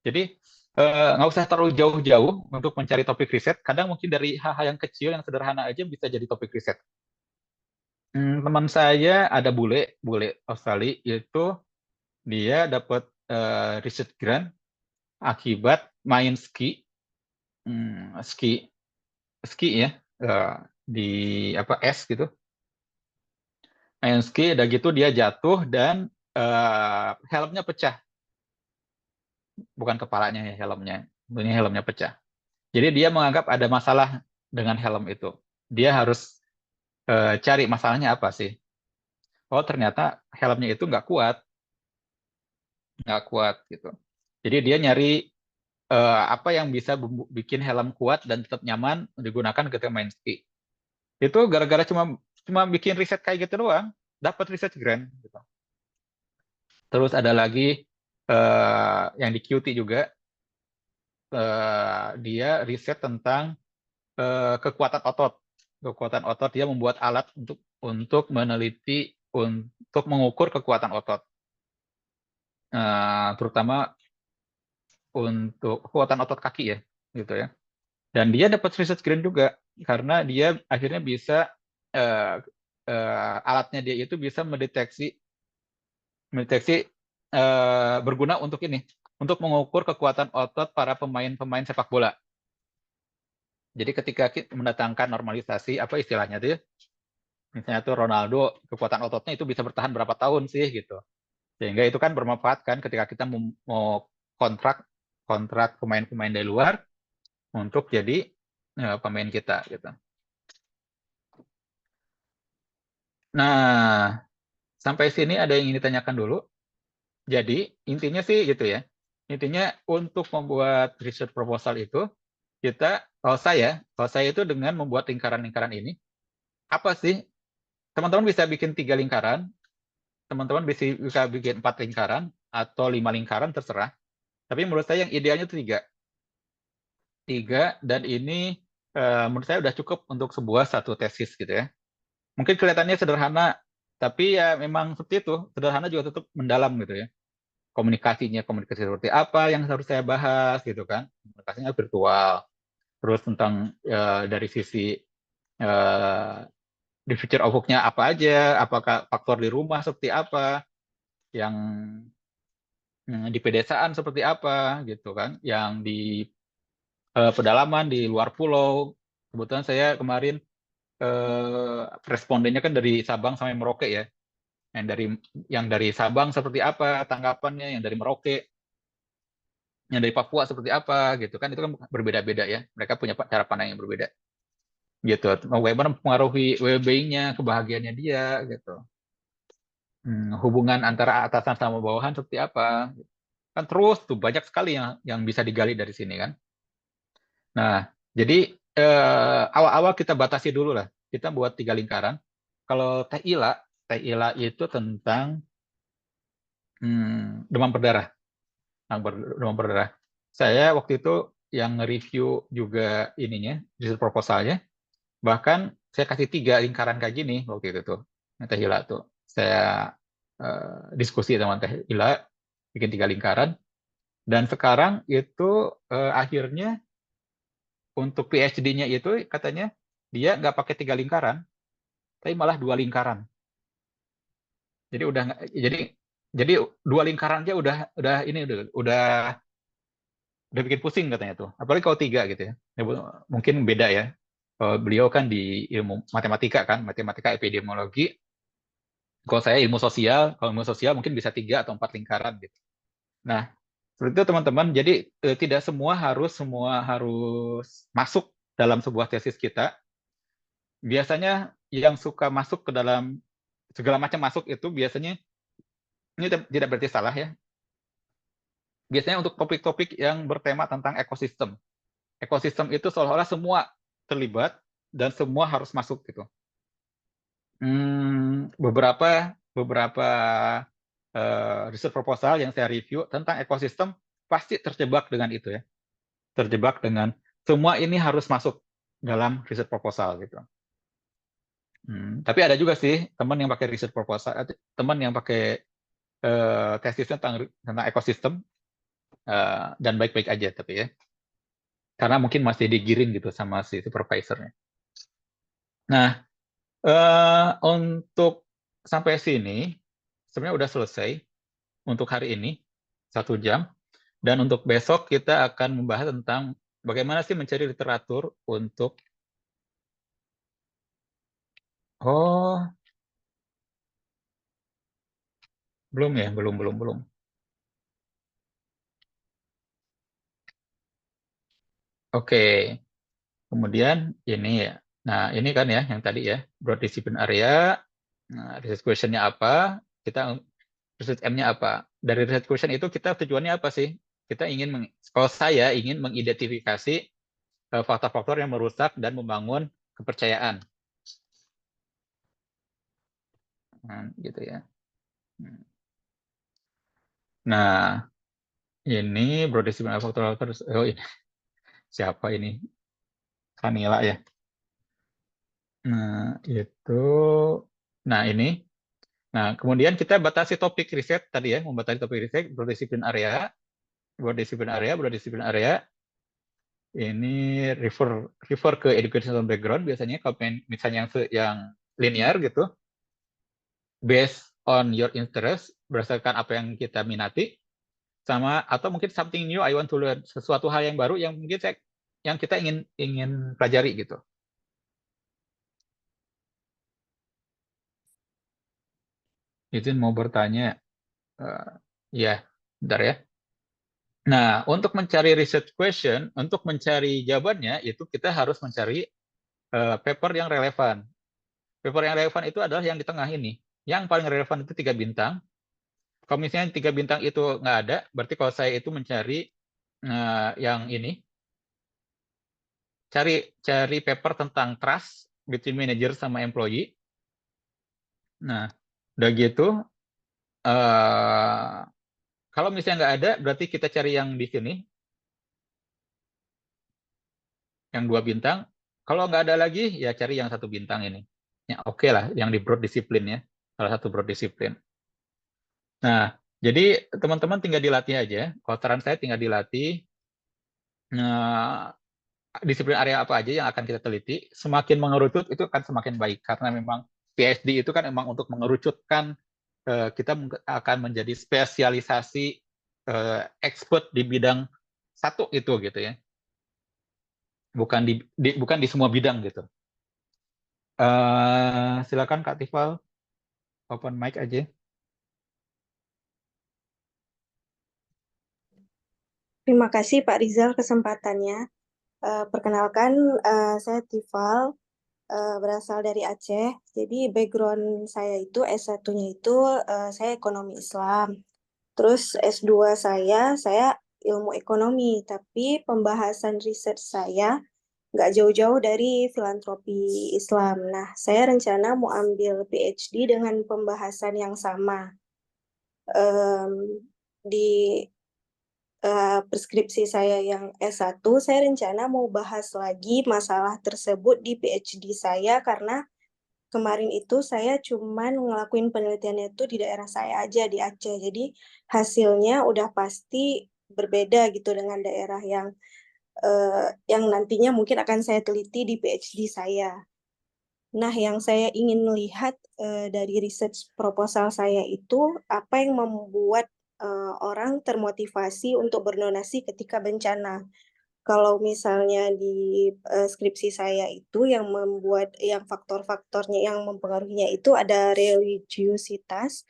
Jadi nggak usah terlalu jauh-jauh untuk mencari topik riset. Kadang mungkin dari hal-hal yang kecil, yang sederhana aja bisa jadi topik riset. Teman saya ada bule Australia itu dia dapat research grant akibat main ski ski ya di apa es gitu. Main ski, udah gitu dia jatuh dan helmnya pecah, bukan kepalanya ya helmnya, ini helmnya pecah. Jadi dia menganggap ada masalah dengan helm itu. Dia harus cari masalahnya apa sih. Oh ternyata helmnya itu nggak kuat gitu. Jadi dia nyari apa yang bisa bikin helm kuat dan tetap nyaman digunakan ketika main ski. Itu gara-gara cuma cuma bikin riset kayak gitu doang, dapat research grant gitu. Terus ada lagi yang di QT juga, dia riset tentang kekuatan otot. Kekuatan otot, dia membuat alat untuk meneliti, untuk mengukur kekuatan otot. Terutama untuk kekuatan otot kaki ya, gitu ya. Dan dia dapat research grant juga karena dia akhirnya bisa eh, alatnya dia itu bisa mendeteksi berguna untuk ini, untuk mengukur kekuatan otot para pemain-pemain sepak bola. Jadi ketika kita mendatangkan normalisasi, apa istilahnya itu ya, Misalnya tuh Ronaldo, kekuatan ototnya itu bisa bertahan berapa tahun sih gitu. Sehingga itu kan bermanfaat kan ketika kita mau kontrak kontrak pemain-pemain dari luar untuk jadi pemain kita gitu. Nah, sampai sini ada yang ingin ditanyakan dulu. Jadi intinya sih gitu ya. Intinya untuk membuat research proposal itu kita, kalau saya itu dengan membuat lingkaran-lingkaran ini, apa sih? Teman-teman bisa bikin 3 lingkaran, teman-teman bisa bikin 4 lingkaran atau 5 lingkaran terserah. Tapi menurut saya yang idealnya itu tiga, dan ini menurut saya udah cukup untuk sebuah satu tesis gitu ya. Mungkin kelihatannya sederhana, tapi ya memang seperti itu. Sederhana juga tetap mendalam gitu ya. Komunikasi seperti apa yang harus saya bahas gitu kan. Komunikasinya virtual. Terus tentang dari sisi eh, di future outlook-nya apa aja, apakah faktor di rumah seperti apa, yang di pedesaan seperti apa gitu kan, yang di pedalaman di luar pulau. Kebetulan saya kemarin respondennya kan dari Sabang sampai Merauke ya. Yang dari Sabang seperti apa tanggapannya, yang dari Merauke, yang dari Papua seperti apa gitu kan, itu kan berbeda-beda ya. Mereka punya cara pandang yang berbeda gitu. Bagaimana mempengaruhi well-being-nya, kebahagiaannya dia gitu. Hubungan antara atasan sama bawahan seperti apa. Kan terus tuh banyak sekali yang bisa digali dari sini kan. Nah, jadi awal-awal kita batasi dulu lah. Kita buat 3 lingkaran. Kalau Teh Ila itu tentang demam berdarah. Demam berdarah. Saya waktu itu yang nge-review juga ininya, research proposalnya. Bahkan saya kasih 3 lingkaran kayak gini waktu itu tuh. Teh Ila tuh. Saya diskusi sama Teh Ila, bikin 3 lingkaran. Dan sekarang itu akhirnya untuk PhD-nya itu katanya dia nggak pakai 3 lingkaran, tapi malah 2 lingkaran. Jadi udah jadi jadi 2 lingkaran aja udah ini udah bikin pusing katanya tuh. Apalagi kalau 3 gitu ya. Ya, mungkin beda ya. Beliau kan di ilmu matematika kan, matematika epidemiologi. Kalau saya ilmu sosial, kalau ilmu sosial mungkin bisa 3 atau 4 lingkaran gitu. Nah, seperti itu teman-teman. Jadi tidak semua harus masuk dalam sebuah tesis kita. Biasanya yang suka masuk ke dalam segala macam masuk itu biasanya ini tidak berarti salah ya. Biasanya untuk topik-topik yang bertema tentang ekosistem. Ekosistem itu seolah-olah semua terlibat dan semua harus masuk gitu. Beberapa beberapa research proposal yang saya review tentang ekosistem pasti terjebak dengan itu ya. Terjebak dengan semua ini harus masuk dalam research proposal gitu. Tapi ada juga sih teman yang pakai research proposal, teman yang pakai tesisnya tentang ekosistem dan baik-baik aja tapi ya, karena mungkin masih digiring gitu sama si supervisornya. Nah, untuk sampai sini sebenarnya udah selesai untuk hari ini 1 jam, dan untuk besok kita akan membahas tentang bagaimana sih mencari literatur untuk oh belum ya, belum. Oke, kemudian ini ya. Nah, ini kan ya yang tadi ya, broad discipline area. Nah, research question-nya apa? Kita research M-nya apa? Dari research question itu kita tujuannya apa sih? Kita ingin, kalau saya ingin mengidentifikasi faktor-faktor yang merusak dan membangun kepercayaan. Gitu ya. Nah, ini broad-disciplinary faktor. Oh, ini siapa ini? Kanila ya. Nah, itu. Nah, ini. Nah, kemudian kita batasi topik riset tadi ya, membatasi topik riset, broad discipline area. Ini refer ke educational background biasanya kalau misalnya yang linear gitu, based on your interest, berdasarkan apa yang kita minati, sama atau mungkin something new I want to learn, sesuatu hal yang baru yang mungkin yang kita ingin pelajari gitu. Izin mau bertanya. Ya, bentar ya. Nah, untuk mencari research question, untuk mencari jawabannya, itu kita harus mencari paper yang relevan. Paper yang relevan itu adalah yang di tengah ini. Yang paling relevan itu 3 bintang. Kalau misalnya 3 bintang itu nggak ada, berarti kalau saya itu mencari yang ini, cari paper tentang trust between manager sama employee. Nah, udah gitu, eh, kalau misalnya nggak ada, berarti kita cari yang di sini, yang 2 bintang. Kalau nggak ada lagi, ya cari yang 1 bintang ini. Ya, oke lah, yang di broad disiplin ya. Salah satu broad disiplin. Nah, jadi teman-teman tinggal dilatih aja. Kalau saran saya tinggal dilatih disiplin area apa aja yang akan kita teliti. Semakin mengerucut itu akan semakin baik. Karena memang PhD itu kan memang untuk mengerucutkan, kita akan menjadi spesialisasi expert di bidang satu itu gitu ya. Bukan di semua bidang gitu. Silakan Kak Tifal, open mic aja. Terima kasih Pak Rizal kesempatannya. Perkenalkan, saya Tifal, berasal dari Aceh. Jadi background saya itu S1-nya itu saya ekonomi Islam. Terus S2 saya ilmu ekonomi, tapi pembahasan riset saya nggak jauh-jauh dari filantropi Islam. Nah, saya rencana mau ambil PhD dengan pembahasan yang sama. Em, di preskripsi saya yang S1, saya rencana mau bahas lagi masalah tersebut di PhD saya karena kemarin itu saya cuman ngelakuin penelitiannya itu di daerah saya aja di Aceh. Jadi hasilnya udah pasti berbeda gitu dengan daerah yang nantinya mungkin akan saya teliti di PhD saya. Nah, yang saya ingin lihat dari research proposal saya itu apa yang membuat orang termotivasi untuk berdonasi ketika bencana. Kalau misalnya di skripsi saya itu yang membuat yang faktor-faktornya yang mempengaruhinya itu ada religiusitas,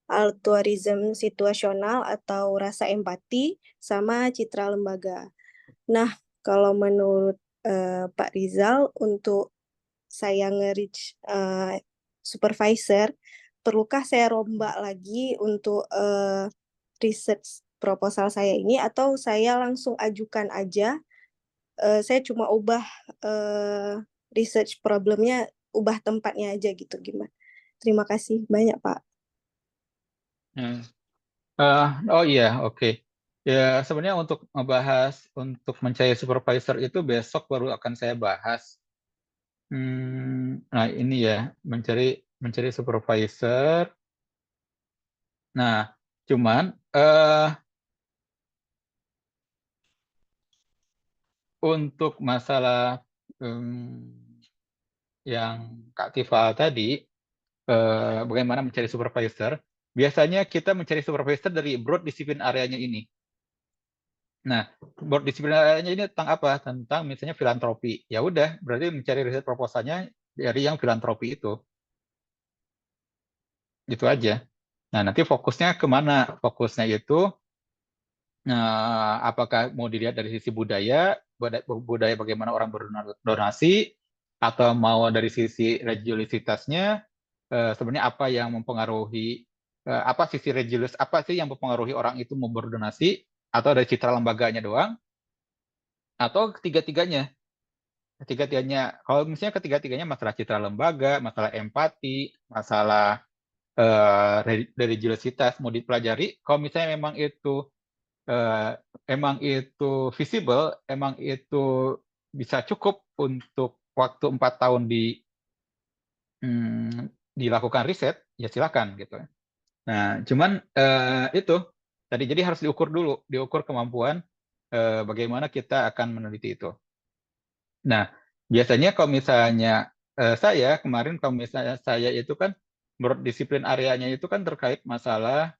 altruism situasional atau rasa empati, sama citra lembaga. Nah, kalau menurut Pak Rizal untuk saya nge-reach supervisor, perlukah saya rombak lagi untuk research proposal saya ini atau saya langsung ajukan aja, saya cuma ubah eh, research problemnya, ubah tempatnya aja gitu gimana? Terima kasih banyak Pak. Hmm. Oh iya, oke. Ya, sebenarnya untuk membahas untuk mencari supervisor itu besok baru akan saya bahas. Nah ini ya, mencari mencari supervisor. Nah, cuman untuk masalah yang Kak Tifal tadi, bagaimana mencari supervisor? Biasanya kita mencari supervisor dari broad disiplin areanya ini. Nah, broad disiplin areanya ini tentang apa? Tentang misalnya filantropi. Ya udah, berarti mencari riset proposalnya dari yang filantropi itu. Itu aja. Nah, nanti fokusnya kemana? Fokusnya itu apakah mau dilihat dari sisi budaya bagaimana orang berdonasi, atau mau dari sisi religiositasnya, sebenarnya apa yang mempengaruhi, apa sisi religius, apa sih yang mempengaruhi orang itu mau berdonasi, atau dari citra lembaganya doang, atau ketiga-tiganya. Ketiga-tiganya, kalau misalnya ketiga-tiganya masalah citra lembaga, masalah empati, masalah religiositas mau dipelajari, kalau misalnya emang itu visible, emang itu bisa cukup untuk waktu 4 tahun dilakukan riset, ya silakan gitu. Nah, cuman itu tadi jadi harus diukur kemampuan bagaimana kita akan meneliti itu. Nah, biasanya kalau misalnya saya kemarin kalau misalnya saya itu kan menurut disiplin areanya itu kan terkait masalah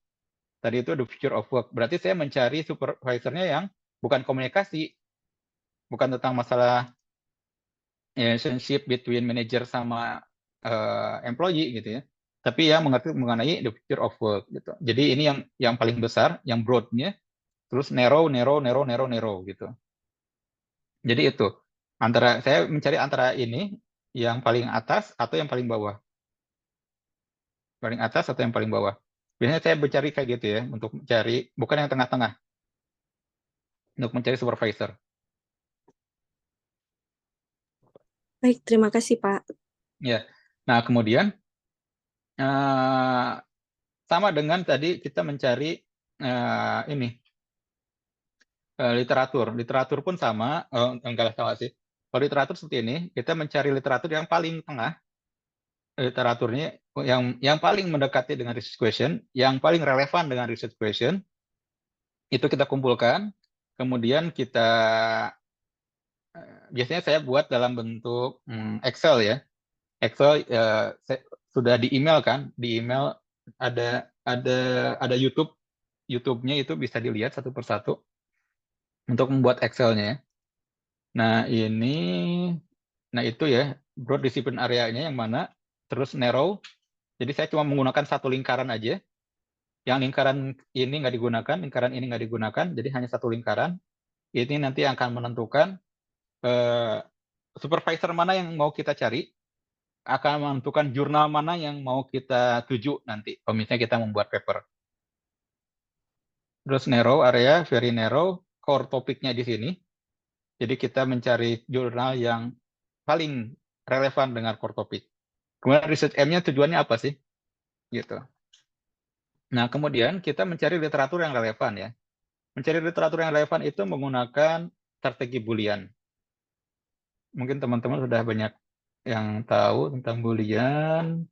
tadi itu the future of work. Berarti saya mencari supervisornya yang bukan komunikasi, bukan tentang masalah relationship between manager sama employee gitu ya. tapi yang mengerti mengenai the future of work gitu. Jadi ini yang paling besar, yang broadnya, terus narrow, narrow, narrow, narrow, narrow gitu. Jadi itu saya mencari antara ini yang paling atas atau yang paling bawah, paling atas atau yang paling bawah. Biasanya saya mencari kayak gitu ya, untuk mencari bukan yang tengah-tengah, untuk mencari supervisor. Baik, terima kasih, Pak. Ya. Nah, kemudian sama dengan tadi kita mencari ini literatur. Literatur pun sama, enggak salah sih. Kalau literatur seperti ini, kita mencari literatur yang paling tengah, literaturnya yang paling mendekati dengan research question, yang paling relevan dengan research question, itu kita kumpulkan, kemudian kita biasanya saya buat dalam bentuk Excel ya. Excel sudah di email kan, di email ada YouTube-nya itu bisa dilihat satu persatu untuk membuat Excel-nya. Nah, nah itu ya, broad discipline area-nya yang mana, terus narrow. Jadi saya cuma menggunakan satu lingkaran aja. Yang lingkaran ini nggak digunakan, lingkaran ini nggak digunakan, jadi hanya satu lingkaran. Ini nanti akan menentukan supervisor mana yang mau kita cari, akan menentukan jurnal mana yang mau kita tuju nanti, kalau misalnya kita membuat paper. Terus narrow area, very narrow, core topiknya di sini. Jadi kita mencari jurnal yang paling relevan dengan core topik. Kemudian research M-nya tujuannya apa sih? Gitu. Nah, kemudian kita mencari literatur yang relevan ya. Mencari literatur yang relevan itu menggunakan strategi Boolean. Mungkin teman-teman sudah banyak yang tahu tentang Boolean.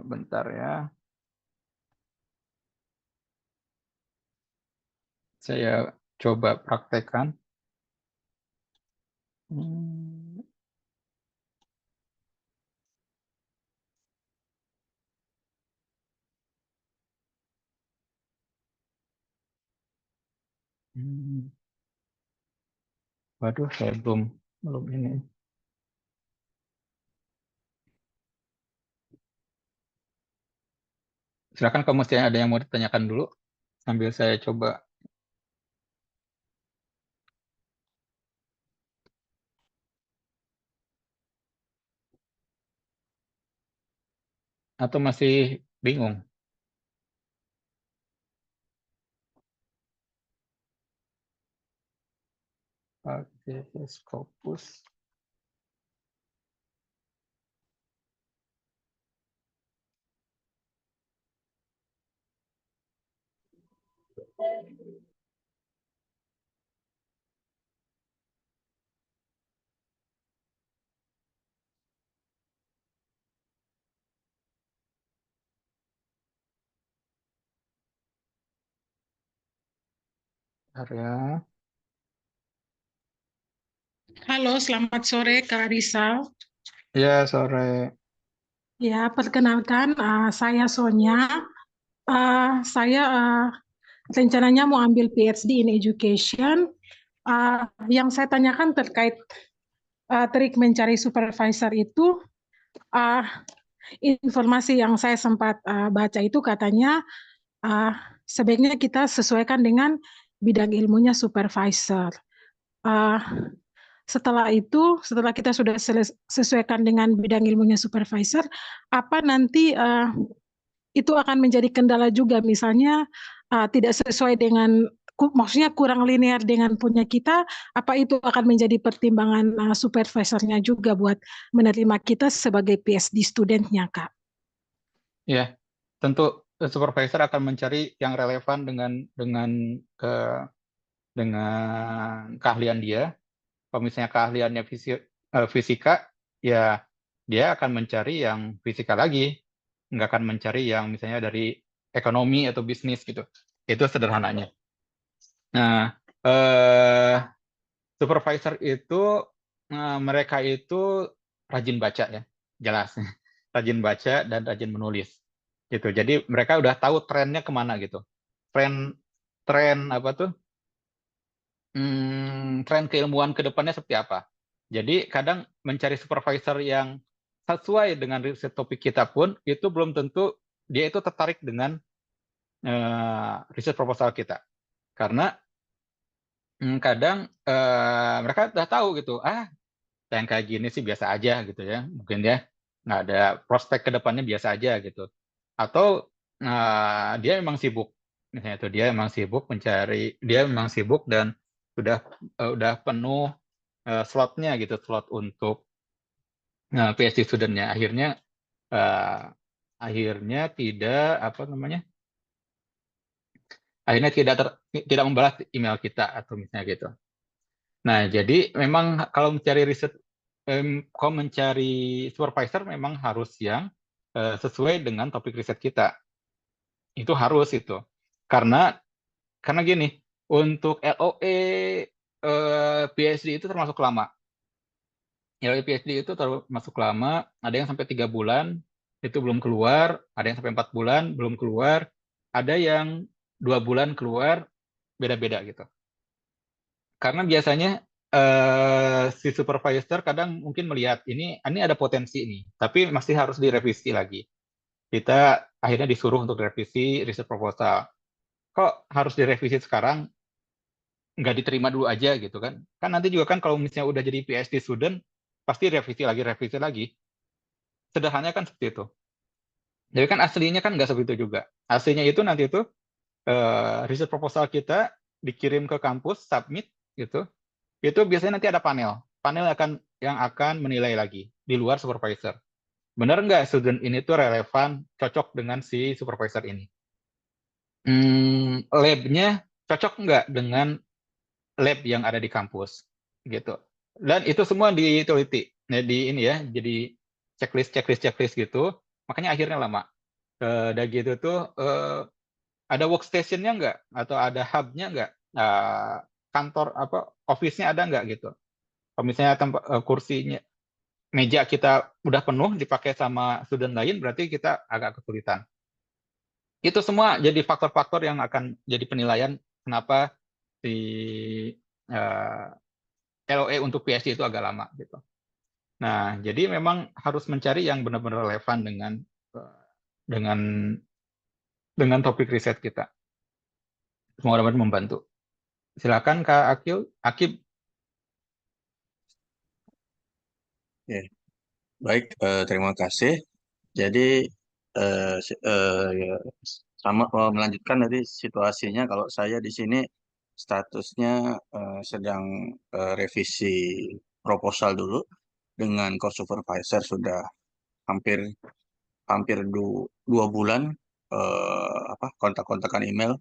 Bentar ya. Saya coba praktekkan. Hmm. Waduh, saya belum ini. Silakan kalau misalnya ada yang mau ditanyakan dulu, sambil saya coba. Atau masih bingung? Oke, Scopus. Area. Halo, selamat sore Kak Rizal. Ya, sore. Ya, perkenalkan saya Sonya. Saya rencananya mau ambil PhD in Education. Yang saya tanyakan terkait trik mencari supervisor itu, informasi yang saya sempat baca itu katanya sebaiknya kita sesuaikan dengan bidang ilmunya supervisor. Setelah itu, setelah kita sudah sesuaikan dengan bidang ilmunya supervisor, apa nanti itu akan menjadi kendala juga, misalnya tidak sesuai dengan, maksudnya kurang linear dengan punya kita, apa itu akan menjadi pertimbangan supervisornya juga buat menerima kita sebagai PhD studentnya, Kak? Ya, tentu supervisor akan mencari yang relevan dengan keahlian dia. Kalau misalnya keahliannya fisika, ya dia akan mencari yang fisika lagi, nggak akan mencari yang misalnya dari ekonomi atau bisnis gitu. Itu sederhananya. Nah, supervisor itu mereka itu rajin baca ya, jelas, rajin baca dan rajin menulis, gitu. Jadi mereka udah tahu trennya kemana gitu. Tren apa tuh? Tren keilmuan ke depannya seperti apa. Jadi kadang mencari supervisor yang sesuai dengan riset topik kita pun itu belum tentu dia itu tertarik dengan riset proposal kita. Karena kadang mereka udah tahu gitu, yang kayak gini sih biasa aja gitu ya, mungkin ya nggak ada prospek ke depannya biasa aja gitu. Atau dia memang sibuk, misalnya itu dia memang sibuk dan udah penuh slotnya gitu, slot untuk PhD studentnya. Eh, akhirnya tidak apa namanya, akhirnya tidak membalas email kita atau misalnya gitu. Nah, jadi memang kalau mencari supervisor memang harus yang sesuai dengan topik riset kita. Itu harus itu. Karena gini, untuk LOE PhD itu termasuk lama. LOE PhD itu termasuk lama, ada yang sampai 3 bulan itu belum keluar, ada yang sampai 4 bulan belum keluar, ada yang 2 bulan keluar, beda-beda gitu. Karena biasanya si supervisor kadang mungkin melihat ini ada potensi ini, tapi masih harus direvisi lagi. Kita akhirnya disuruh untuk revisi riset proposal. Kok harus direvisi sekarang? Nggak diterima dulu aja gitu kan? Kan nanti juga kan kalau misalnya udah jadi PhD student, pasti revisi lagi. Sederhananya kan seperti itu. Jadi kan aslinya kan nggak seperti itu juga. Aslinya itu nanti itu riset proposal kita dikirim ke kampus, submit gitu. Itu biasanya nanti ada panel yang akan menilai lagi di luar supervisor. Benar nggak student ini tuh relevan, cocok dengan si supervisor ini? Lab-nya cocok nggak dengan lab yang ada di kampus, gitu. Dan itu semua diteliti. Nah, ini ya, jadi checklist gitu. Makanya akhirnya lama. Udah gitu tuh ada workstation-nya nggak? Atau ada hub-nya nggak? Kantor office-nya ada nggak gitu? Kalau misalnya kursinya, meja kita udah penuh dipakai sama student lain, berarti kita agak kesulitan. Itu semua jadi faktor-faktor yang akan jadi penilaian kenapa si LOE untuk PhD itu agak lama gitu. Nah, jadi memang harus mencari yang benar-benar relevan dengan dengan topik riset kita. Semoga dapat membantu. Silakan Kak Akib. Ya, baik, terima kasih. Jadi ya, sama melanjutkan dari situasinya, kalau saya di sini statusnya sedang revisi proposal dulu dengan co-supervisor sudah hampir hampir 2 bulan kontak-kontakan email.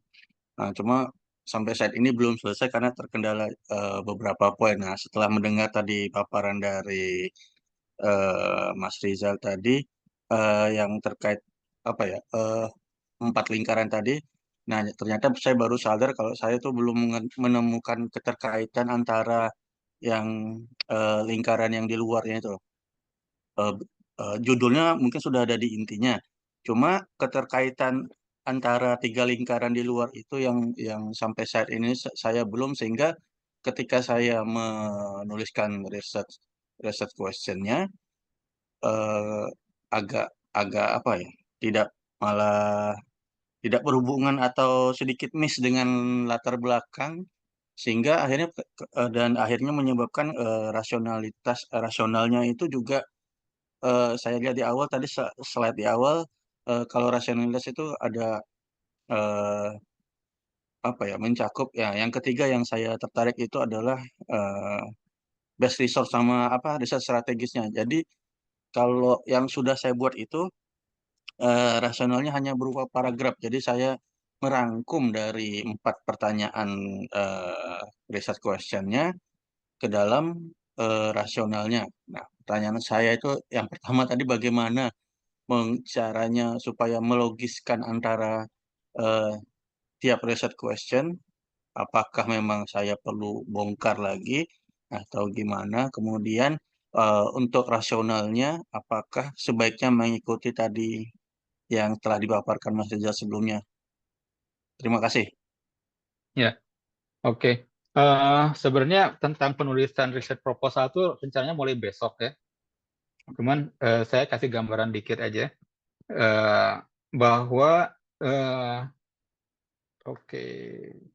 Nah, cuma sampai saat ini belum selesai karena terkendala beberapa poin. Nah, setelah mendengar tadi paparan dari Mas Rizal tadi yang terkait apa ya 4 lingkaran tadi. Nah, ternyata saya baru sadar kalau saya tuh belum menemukan keterkaitan antara yang lingkaran yang di luarnya itu. Eh, Judulnya mungkin sudah ada di intinya. Cuma keterkaitan antara 3 lingkaran di luar itu yang sampai saat ini saya belum, sehingga ketika saya menuliskan research questionnya eh, agak agak apa ya, tidak malah tidak berhubungan atau sedikit miss dengan latar belakang, sehingga akhirnya menyebabkan rasionalnya itu juga saya lihat di awal tadi, slide di awal, kalau rasionalitas itu ada eh, apa ya, mencakup ya. Yang ketiga yang saya tertarik itu adalah eh, best resource sama apa, riset strategisnya. Jadi kalau yang sudah saya buat itu rasionalnya hanya berupa paragraf. Jadi saya merangkum dari 4 pertanyaan research questionnya ke dalam rasionalnya. Nah, pertanyaan saya itu yang pertama tadi, bagaimana caranya supaya melogiskan antara eh, tiap research question. Apakah memang saya perlu bongkar lagi atau gimana? Kemudian untuk rasionalnya, apakah sebaiknya mengikuti tadi yang telah dipaparkan Mas Rizal sebelumnya? Terima kasih. Ya, oke. Sebenarnya tentang penulisan riset proposal itu rencananya mulai besok ya. Cuman saya kasih gambaran dikit aja bahwa oke,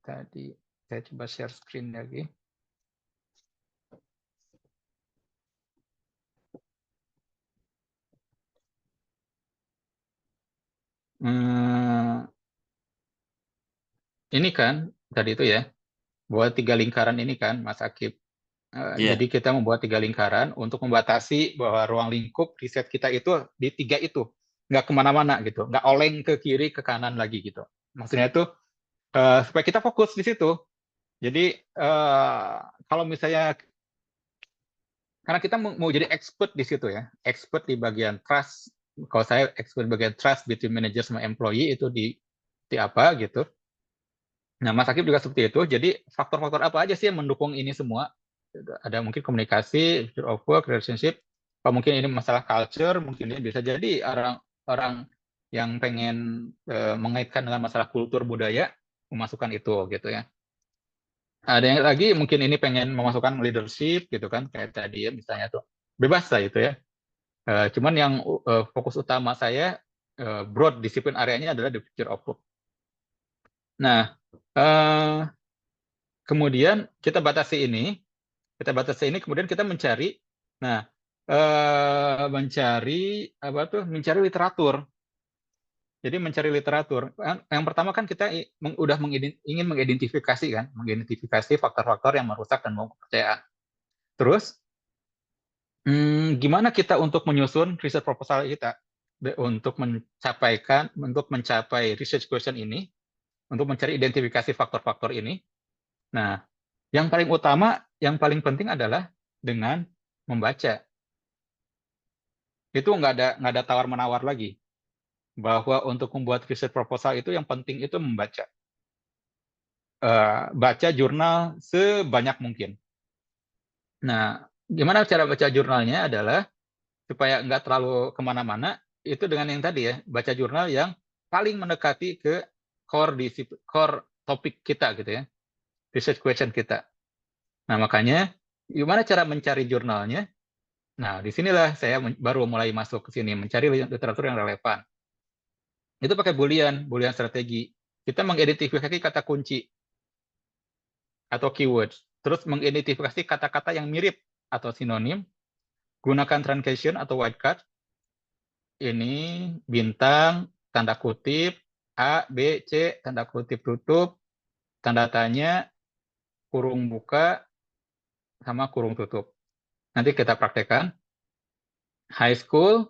tadi saya coba share screen lagi. Ini kan tadi itu ya, buat 3 lingkaran ini kan, Mas Akib. Iya. Jadi kita membuat 3 lingkaran untuk membatasi bahwa ruang lingkup riset kita itu di 3 itu, nggak kemana-mana gitu, nggak oleng ke kiri ke kanan lagi gitu. Maksudnya itu supaya kita fokus di situ. Jadi kalau misalnya karena kita mau jadi expert di situ ya, expert di bagian trust. Kalau saya expert di bagian trust between manager sama employee itu di apa gitu. Nah, Mas Akib juga seperti itu. Jadi faktor-faktor apa aja sih yang mendukung ini semua? Ada mungkin komunikasi, future of work, relationship. Kalau mungkin ini masalah culture, mungkin ini bisa jadi orang yang pengen mengaitkan dengan masalah kultur budaya memasukkan itu gitu ya. Ada yang lagi mungkin ini pengen memasukkan leadership gitu kan, kayak tadi ya misalnya tuh bebas lah itu ya. Cuman yang fokus utama saya broad disiplin areanya adalah the future of work. Nah, kemudian kita batasi ini, kemudian kita mencari, nah mencari apa tuh? Mencari literatur. Jadi mencari literatur. Yang pertama kan kita udah ingin mengidentifikasi kan, mengidentifikasi faktor-faktor yang merusak dan membangun kepercayaan. Terus gimana kita untuk menyusun riset proposal kita untuk mencapai research question ini, untuk mencari identifikasi faktor-faktor ini. Nah, yang paling utama, yang paling penting adalah dengan membaca. Itu nggak ada tawar-menawar lagi. Bahwa untuk membuat riset proposal itu yang penting itu membaca. Baca jurnal sebanyak mungkin. Nah, gimana cara baca jurnalnya adalah supaya nggak terlalu kemana-mana, itu dengan yang tadi ya, baca jurnal yang paling mendekati ke core topik kita gitu ya, research question kita. Nah, makanya gimana cara mencari jurnalnya? Nah, disinilah saya baru mulai masuk ke sini, mencari literatur yang relevan. Itu pakai Boolean strategi. Kita mengidentifikasi kata kunci atau keywords, terus mengidentifikasi kata-kata yang mirip atau sinonim, gunakan truncation atau wildcard, ini bintang, tanda kutip, A, B, C, tanda kutip tutup, tanda tanya, kurung buka, sama kurung tutup. Nanti kita praktekkan. High school,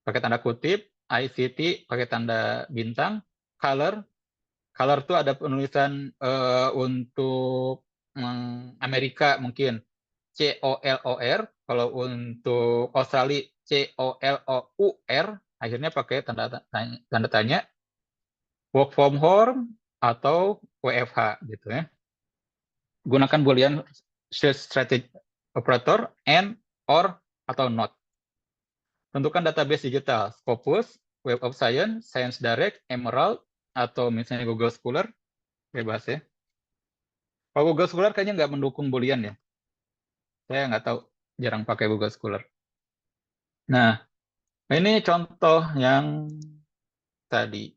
pakai tanda kutip, ICT, pakai tanda bintang, color. Color itu ada penulisan untuk Amerika mungkin COLOR, kalau untuk Australia COLOUR, akhirnya pakai tanda tanya, work from home atau WFH gitu ya. Gunakan Boolean search strategy operator and, or, atau not. Tentukan database digital, Scopus, Web of Science, Science Direct, Emerald, atau misalnya Google Scholar, bebas ya. Kalau Google Scholar kayaknya nggak mendukung Boolean ya. Saya nggak tahu, jarang pakai Google Scholar. Nah, ini contoh yang tadi.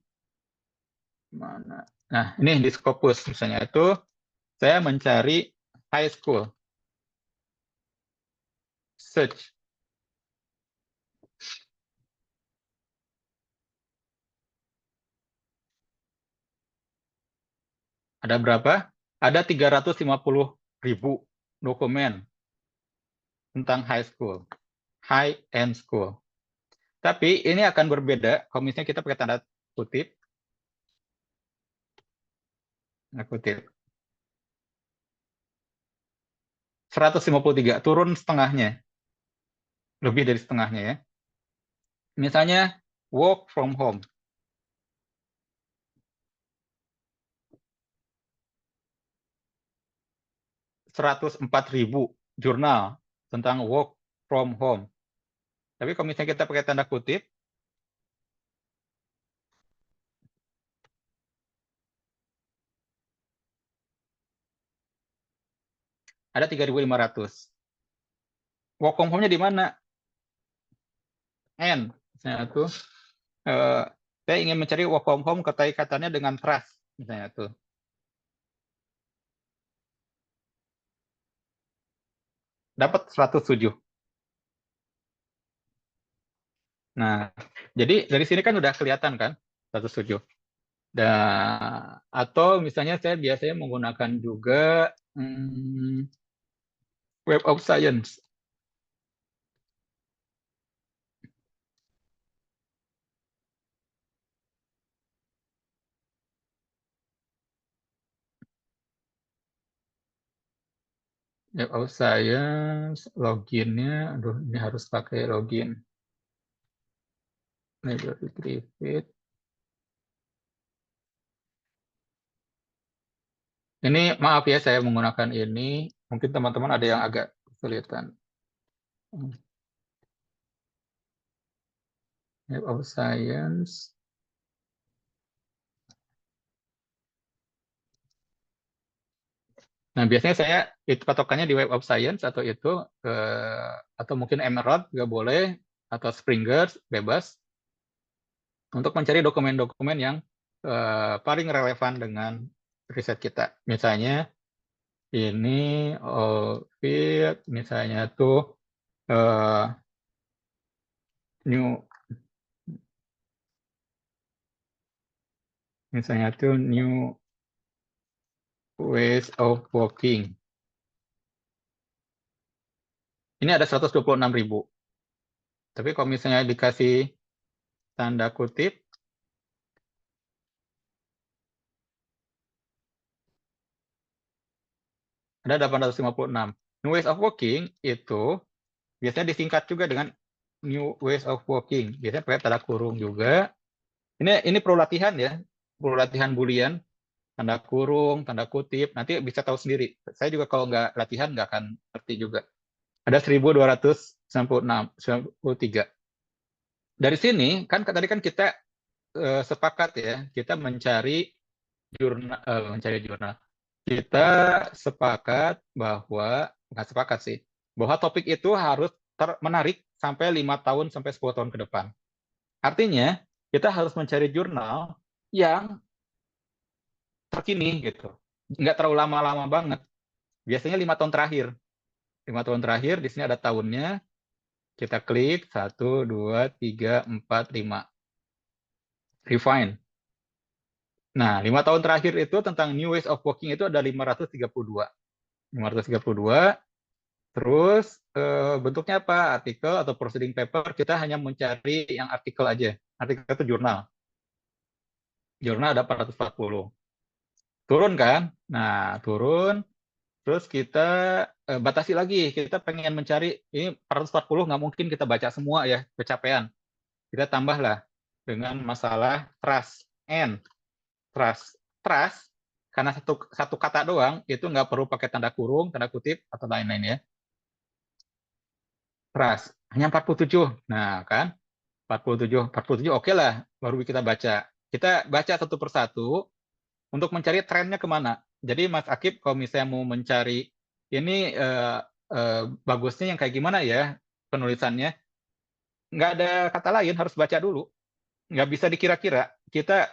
Mana? Nah, ini di Scopus misalnya itu saya mencari high school search. Ada berapa? Ada 350.000 dokumen tentang high school, high end school. Tapi ini akan berbeda kalau misalnya kita pakai tanda kutip. Tanda kutip. 153, turun setengahnya. Lebih dari setengahnya ya. Misalnya work from home. 104.000 jurnal tentang work from home. Tapi kalau misalnya kita pakai tanda kutip, ada 3.500. Work from home-nya di mana? N. Misalnya tuh, saya ingin mencari work from home kaitannya dengan trust. Misalnya tuh. Dapat 107. Nah, jadi dari sini kan udah kelihatan kan 107. Atau misalnya saya biasanya menggunakan juga Web of Science. Web of Science, loginnya, aduh ini harus pakai login. Library Griffith. Ini maaf ya saya menggunakan ini, mungkin teman-teman ada yang agak kesulitan. Web of Science. Nah, biasanya saya itu patokannya di Web of Science atau itu atau mungkin Emerald juga boleh atau Springer bebas untuk mencari dokumen-dokumen yang paling relevan dengan riset kita. Misalnya ini Ovid, misalnya tuh new ways of working. Ini ada 126.000. Tapi kalau misalnya dikasih tanda kutip, ada 856. New ways of working itu biasanya disingkat juga dengan new ways of working. Biasanya pakai tanda kurung juga. Ini perlu latihan ya, perlu latihan Boolean, tanda kurung, tanda kutip. Nanti bisa tahu sendiri. Saya juga kalau nggak latihan nggak akan ngerti juga. Ada 1293. Dari sini kan tadi kan kita sepakat ya, kita mencari jurnal. Kita sepakat bahwa nggak sepakat sih, bahwa topik itu harus menarik sampai 5 tahun sampai 10 tahun ke depan. Artinya kita harus mencari jurnal yang terkini gitu, nggak terlalu lama-lama banget. Biasanya 5 tahun terakhir. 5 tahun terakhir di sini ada tahunnya. Kita klik 1, 2, 3, 4, 5. Refine. Nah, 5 tahun terakhir itu tentang new ways of working itu ada 532. 532. Terus bentuknya apa? Artikel atau proceeding paper, kita hanya mencari yang artikel aja. Artikel itu jurnal. Jurnal ada 440. Turun kan? Nah, turun. Terus kita batasi lagi. Kita pengen mencari, ini 440 nggak mungkin kita baca semua ya, kecapean. Kita tambahlah dengan masalah trust. Trust, karena satu kata doang, itu nggak perlu pakai tanda kurung, tanda kutip, atau lain-lain ya. Trust, hanya 47. Nah, kan? 47 oke lah, baru kita baca. Kita baca satu persatu untuk mencari trennya kemana. Jadi Mas Akib, kalau misalnya mau mencari ini bagusnya yang kayak gimana ya penulisannya, nggak ada kata lain, harus baca dulu. Nggak bisa dikira-kira. Kita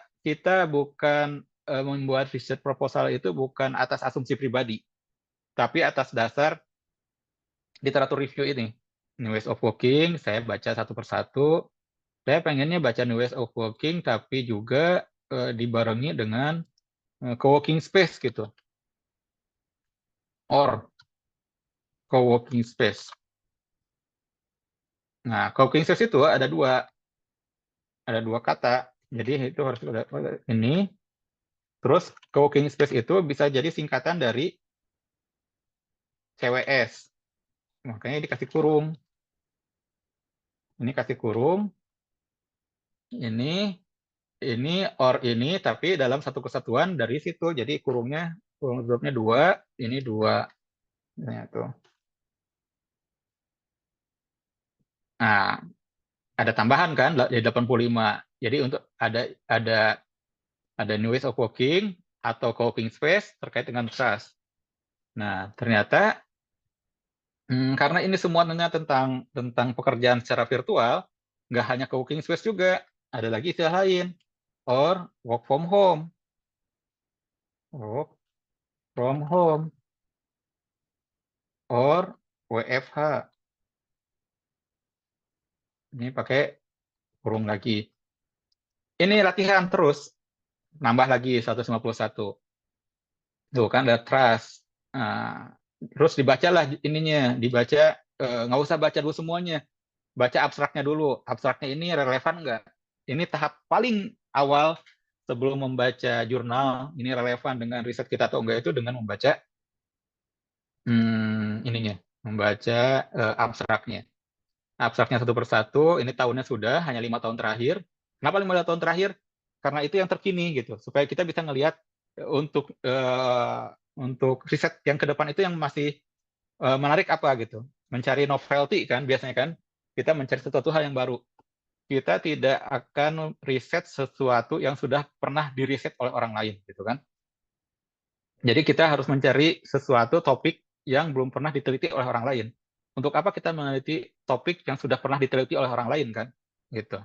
bukan membuat research proposal itu bukan atas asumsi pribadi, tapi atas dasar literatur review ini. New Ways of Working, saya baca satu persatu. Saya pengennya baca New Ways of Working, tapi juga dibarengi dengan co-working space gitu. Or co-working space. Nah, co-working space itu ada dua kata. Jadi itu harus ada ini. Terus co-working space itu bisa jadi singkatan dari CWS. Makanya dikasih kurung. Ini kasih kurung. Ini or ini, tapi dalam satu kesatuan dari situ. Jadi kurung dropnya 2, ini 2. Nah, tuh. Nah, ada tambahan kan jadi 85. Jadi untuk ada new ways of working atau co-working space terkait dengan trust. Nah, ternyata karena ini semuanya tentang pekerjaan secara virtual, nggak hanya co-working space juga, ada lagi istilah lain, or work from home, work from home, or WFH. Ini pakai kurung lagi. Ini latihan terus, nambah lagi 151. Tuh kan ada trust. Nah, terus dibacalah ininya, dibaca, nggak usah baca dulu semuanya, baca abstraknya dulu. Abstraknya ini relevan nggak? Ini tahap paling awal sebelum membaca jurnal, ini relevan dengan riset kita atau enggak, itu dengan membaca ininya, membaca abstraknya. Abstraknya satu persatu, ini tahunnya sudah, hanya 5 tahun terakhir. Kenapa 5 tahun terakhir? Karena itu yang terkini gitu, supaya kita bisa ngelihat untuk riset yang ke depan itu yang masih menarik apa gitu. Mencari novelty kan, biasanya kan, kita mencari sesuatu hal yang baru. Kita tidak akan riset sesuatu yang sudah pernah diriset oleh orang lain gitu kan. Jadi kita harus mencari sesuatu topik yang belum pernah diteliti oleh orang lain. Untuk apa kita meneliti topik yang sudah pernah diteliti oleh orang lain kan? Gitu.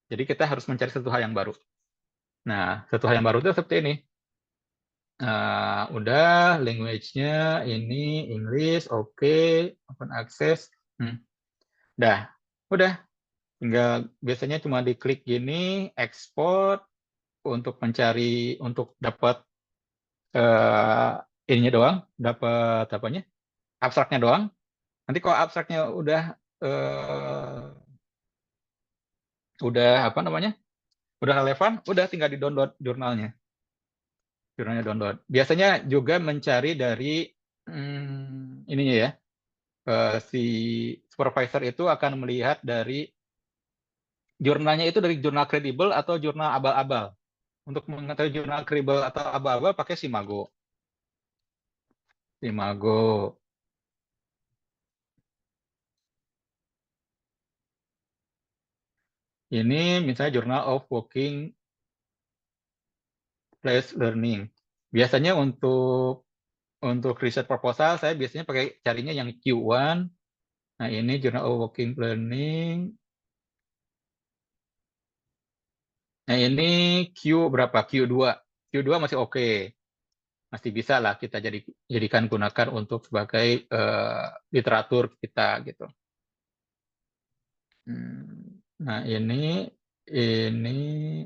Jadi kita harus mencari sesuatu hal yang baru. Nah, sesuatu hal yang baru itu seperti ini. Udah, language-nya ini English, oke, open access. Udah. Tinggal biasanya cuma diklik gini, export, untuk mencari, untuk dapat ininya doang, dapat apanya? Abstraknya doang. Nanti kalau abstraknya udah apa namanya? Udah relevan, udah tinggal di-download jurnalnya. Jurnalnya download. Biasanya juga mencari dari ininya ya. Si supervisor itu akan melihat dari jurnalnya itu dari jurnal kredibel atau jurnal abal-abal. Untuk mengetahui jurnal kredibel atau abal-abal pakai Simago. Simago. Ini misalnya Journal of Working Place Learning. Biasanya untuk riset proposal saya biasanya pakai carinya yang Q1. Nah, ini Journal of Working Learning. Nah, ini Q berapa? Q2. Q2 masih oke. Masih bisa lah kita jadikan gunakan untuk sebagai literatur kita gitu. Nah, ini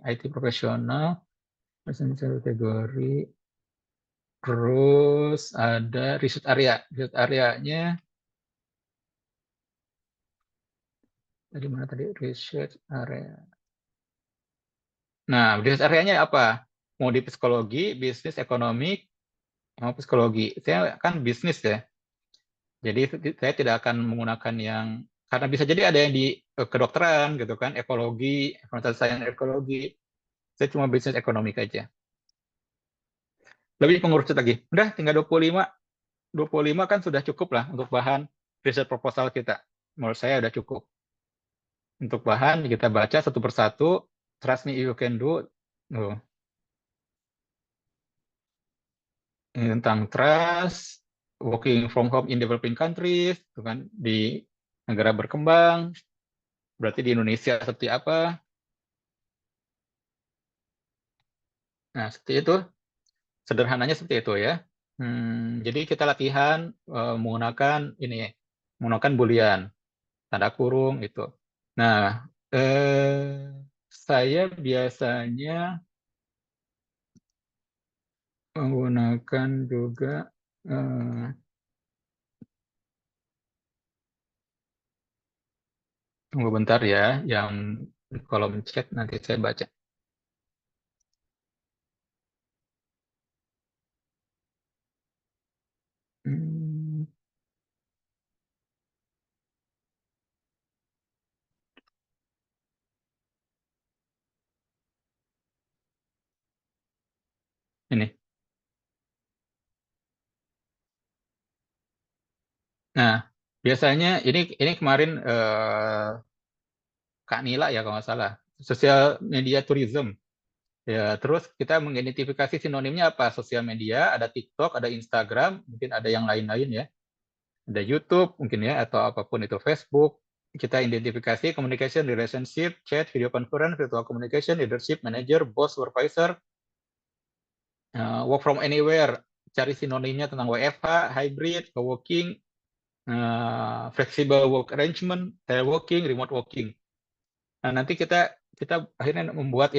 IT profesional, kategori. Terus ada research area. Research area-nya dari mana tadi? Research area. Nah, research area-nya apa? Mau di psikologi, bisnis, ekonomi, mau psikologi. Saya kan bisnis ya. Jadi saya tidak akan menggunakan yang, karena bisa jadi ada yang di kedokteran gitu kan, ekologi, fakultas sains ekologi. Saya cuma bisnis ekonomik aja. Lebih pengurus lagi. Udah tinggal 25. 25 kan sudah cukup lah untuk bahan riset proposal kita. Menurut saya udah cukup. Untuk bahan kita baca satu persatu. Trust me you can do. Ini tentang trust, working from home in developing countries, kan, di negara berkembang. Berarti di Indonesia seperti apa? Nah, seperti itu. Sederhananya seperti itu ya. Jadi kita latihan menggunakan Boolean, tanda kurung itu. Nah, saya biasanya menggunakan juga tunggu bentar ya, yang di kolom chat nanti saya baca. Ini. Nah, biasanya ini kemarin Kak Nila ya kalau nggak salah, sosial media tourism. Ya, terus kita mengidentifikasi sinonimnya apa? Sosial media, ada TikTok, ada Instagram, mungkin ada yang lain-lain ya. Ada YouTube mungkin ya, atau apapun itu, Facebook. kita identifikasi communication, relationship, chat, video conference, virtual communication, leadership, manager, boss, supervisor, work from anywhere, cari sinonimnya tentang WFH, hybrid, co-working, flexible work arrangement, teleworking, remote working. Nah, nanti kita akhirnya membuat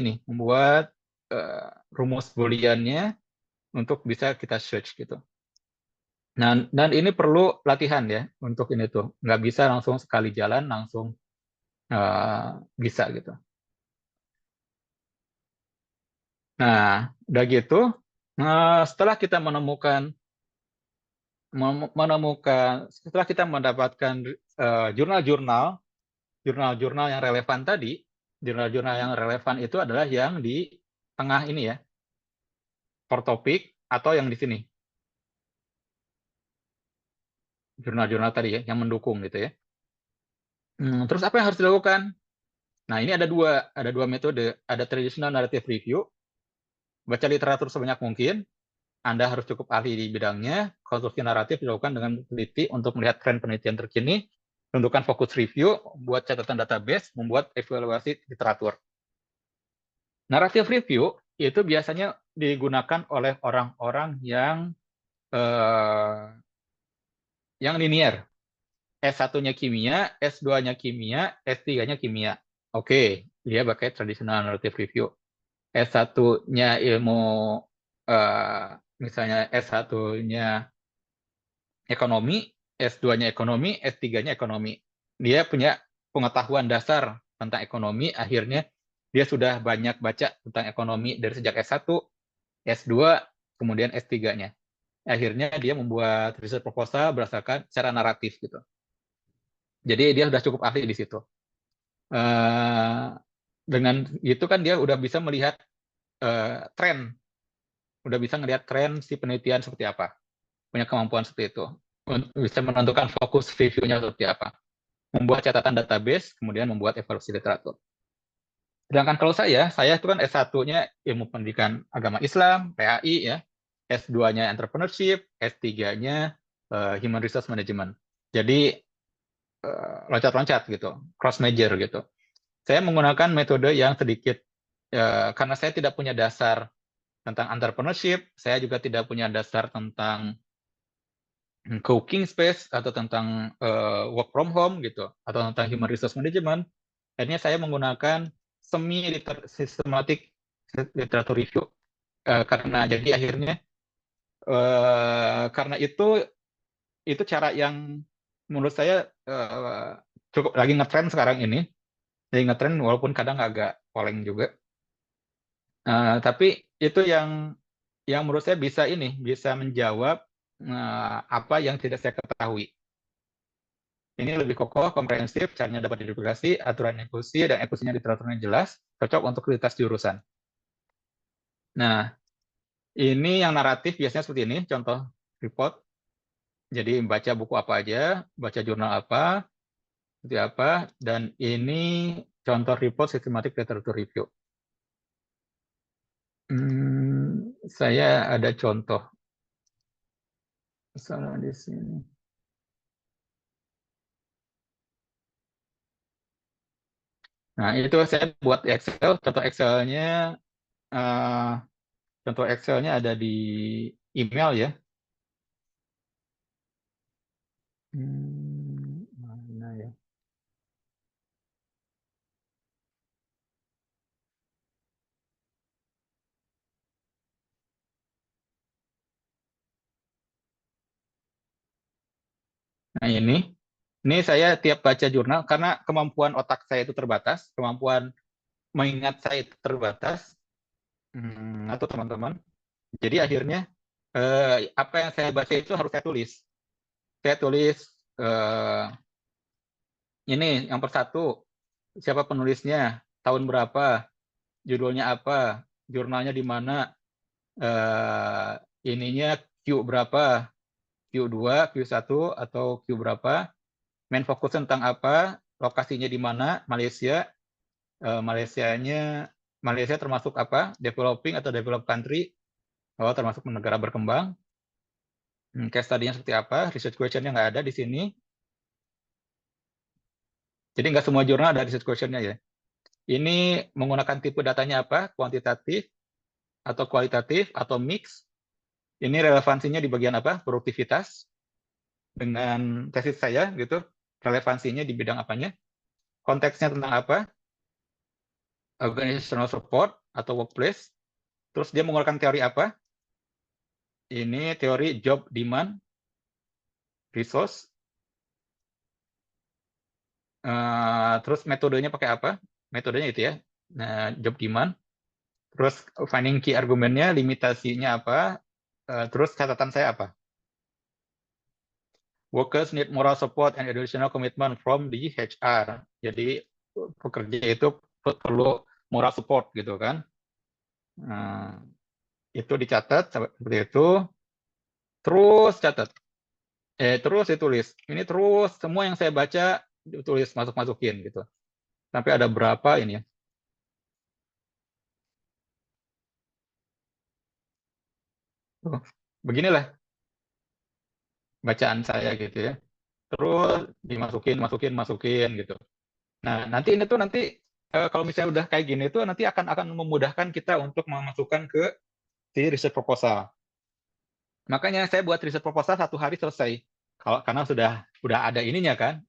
rumus booleannya untuk bisa kita search gitu. Nah, dan ini perlu latihan ya untuk ini tuh. Nggak bisa langsung sekali jalan langsung bisa gitu. Nah, udah gitu, setelah kita setelah kita mendapatkan jurnal-jurnal yang relevan tadi, jurnal-jurnal yang relevan itu adalah yang di tengah ini ya, per topik atau yang di sini. Jurnal-jurnal tadi ya, yang mendukung gitu ya. Terus apa yang harus dilakukan? Nah, ini ada dua metode. Ada traditional narrative review, baca literatur sebanyak mungkin. Anda harus cukup ahli di bidangnya. Konstruksi naratif dilakukan dengan teliti untuk melihat tren penelitian terkini, tentukan fokus review, buat catatan database, membuat evaluasi literatur. Narrative review itu biasanya digunakan oleh orang-orang yang linear. S1-nya kimia, S2-nya kimia, S3-nya kimia. Oke, dia pakai traditional narrative review. S1-nya ilmu, misalnya S1-nya ekonomi, S2-nya ekonomi, S3-nya ekonomi. Dia punya pengetahuan dasar tentang ekonomi, akhirnya dia sudah banyak baca tentang ekonomi dari sejak S1, S2, kemudian S3-nya. Akhirnya dia membuat riset proposal berdasarkan secara naratif gitu. Jadi dia sudah cukup ahli di situ. Dengan itu kan dia udah bisa melihat tren, udah bisa melihat tren si penelitian seperti apa, punya kemampuan seperti itu, bisa menentukan fokus review-nya seperti apa, membuat catatan database, kemudian membuat evaluasi literatur. Sedangkan kalau saya itu kan S1-nya ilmu pendidikan agama Islam, PAI ya, S2-nya entrepreneurship, S3-nya human resource management. Jadi loncat-loncat gitu, cross major gitu. Saya menggunakan metode yang sedikit karena saya tidak punya dasar tentang entrepreneurship, saya juga tidak punya dasar tentang co-working space atau tentang work from home gitu, atau tentang human resource management. Akhirnya saya menggunakan semi systematic literature review karena jadi akhirnya karena itu cara yang menurut saya cukup lagi ngetren sekarang ini. Jadi ngetren walaupun kadang agak oleng juga. Tapi itu yang menurut saya bisa menjawab apa yang tidak saya ketahui. Ini lebih kokoh, komprehensif, caranya dapat diduplikasi, aturan inklusi, dan inklusinya literaturnya jelas, cocok untuk lintas jurusan. Nah, ini yang naratif biasanya seperti ini, contoh report. Jadi baca buku apa aja, baca jurnal apa, seperti apa, dan ini contoh report systematic literature review. Saya ada contoh. Misalnya di sini. Nah, itu saya buat Excel, contoh Excelnya ada di email ya. Mana ya? Nah, ini saya tiap baca jurnal, karena kemampuan otak saya itu terbatas, kemampuan mengingat saya itu terbatas, atau teman-teman. Jadi akhirnya apa yang saya baca itu harus saya tulis. Saya tulis ini yang persatu, siapa penulisnya, tahun berapa, judulnya apa, jurnalnya di mana, ininya Q berapa, Q2, Q1, atau Q berapa, main fokus tentang apa, lokasinya di mana, Malaysia, Malaysia termasuk apa, developing atau developed country, termasuk negara berkembang, case study-nya seperti apa, research question-nya nggak ada di sini. Jadi nggak semua jurnal ada research question-nya ya. Ini menggunakan tipe datanya apa? Kuantitatif atau kualitatif atau mix. Ini relevansinya di bagian apa? Produktivitas dengan tesis saya gitu. Relevansinya di bidang apanya? Konteksnya tentang apa? Organizational support atau workplace. Terus dia menggunakan teori apa? Ini teori job demand resource. Terus metodenya pakai apa? Metodenya itu ya. Nah, job demand. Terus finding key argumennya, limitasinya apa? Terus catatan saya apa? Workers need moral support and additional commitment from the HR. Jadi pekerja itu perlu moral support gitu kan. Nah, itu dicatat seperti itu. Terus catat. Terus ditulis. Ini terus semua yang saya baca ditulis masukin gitu. Sampai ada berapa ini ya? Tuh, beginilah bacaan saya gitu ya. Terus masukin gitu. Nah, nanti ini tuh nanti kalau misalnya udah kayak gini tuh nanti akan memudahkan kita untuk memasukkan ke si riset proposal. Makanya saya buat riset proposal 1 hari selesai. Karena sudah ada ininya kan.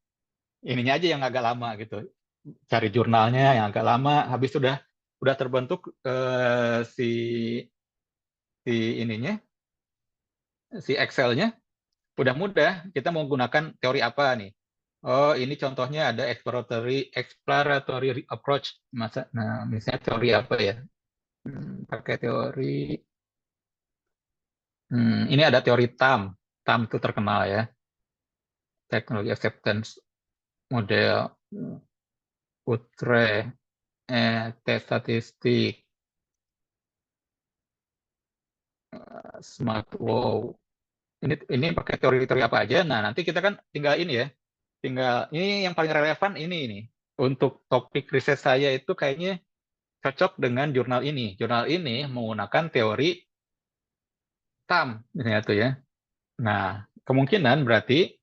Ininya aja yang agak lama gitu. Cari jurnalnya yang agak lama, habis udah terbentuk si si ininya, si Excel-nya, udah mudah. Kita mau gunakan teori apa nih? Oh, ini contohnya ada exploratory approach. Nah, misalnya teori apa ya? Pakai teori. Ini ada teori TAM. TAM itu terkenal ya. Teknologi Acceptance Model, Utrecht, tes statistik, smart law. Ini pakai teori-teori apa aja. Nah, nanti kita kan tinggal ini ya. Ini yang paling relevan ini. Untuk topik riset saya itu kayaknya cocok dengan jurnal ini. Jurnal ini menggunakan teori TAM, misalnya tuh ya. Nah, kemungkinan berarti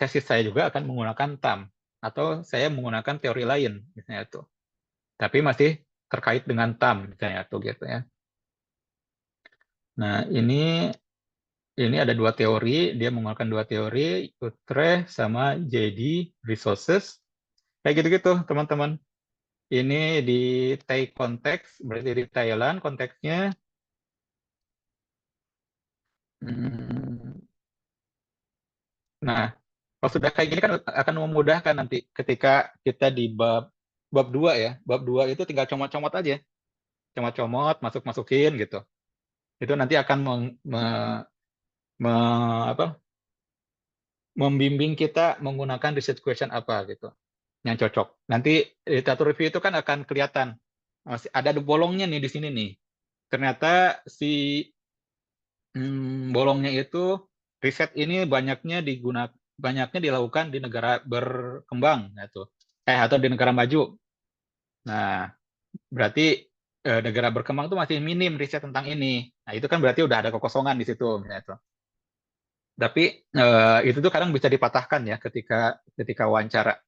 tesis saya juga akan menggunakan TAM atau saya menggunakan teori lain, misalnya tuh. Tapi masih terkait dengan TAM, misalnya tuh gitu ya. Nah, ini ada 2 teori, dia menggunakan 2 teori, Utrecht sama JD Resources. Kayak gitu-gitu, teman-teman. Ini di Thai konteks, berarti di Thailand konteksnya. Nah, kalau sudah kayak gini kan akan memudahkan nanti ketika kita di bab 2 ya. Bab 2 itu tinggal comot-comot aja. Comot-comot, masukin gitu. Itu nanti akan membimbing kita menggunakan research question apa gitu yang cocok. Nanti literatur review itu kan akan kelihatan. Ada bolongnya nih di sini nih. Ternyata si bolongnya itu riset ini banyaknya dilakukan di negara berkembang gitu. Atau di negara maju. Nah, berarti negara berkembang itu masih minim riset tentang ini. Nah, itu kan berarti udah ada kekosongan di situ misalnya itu. Tapi itu tuh kadang bisa dipatahkan ya ketika wawancara.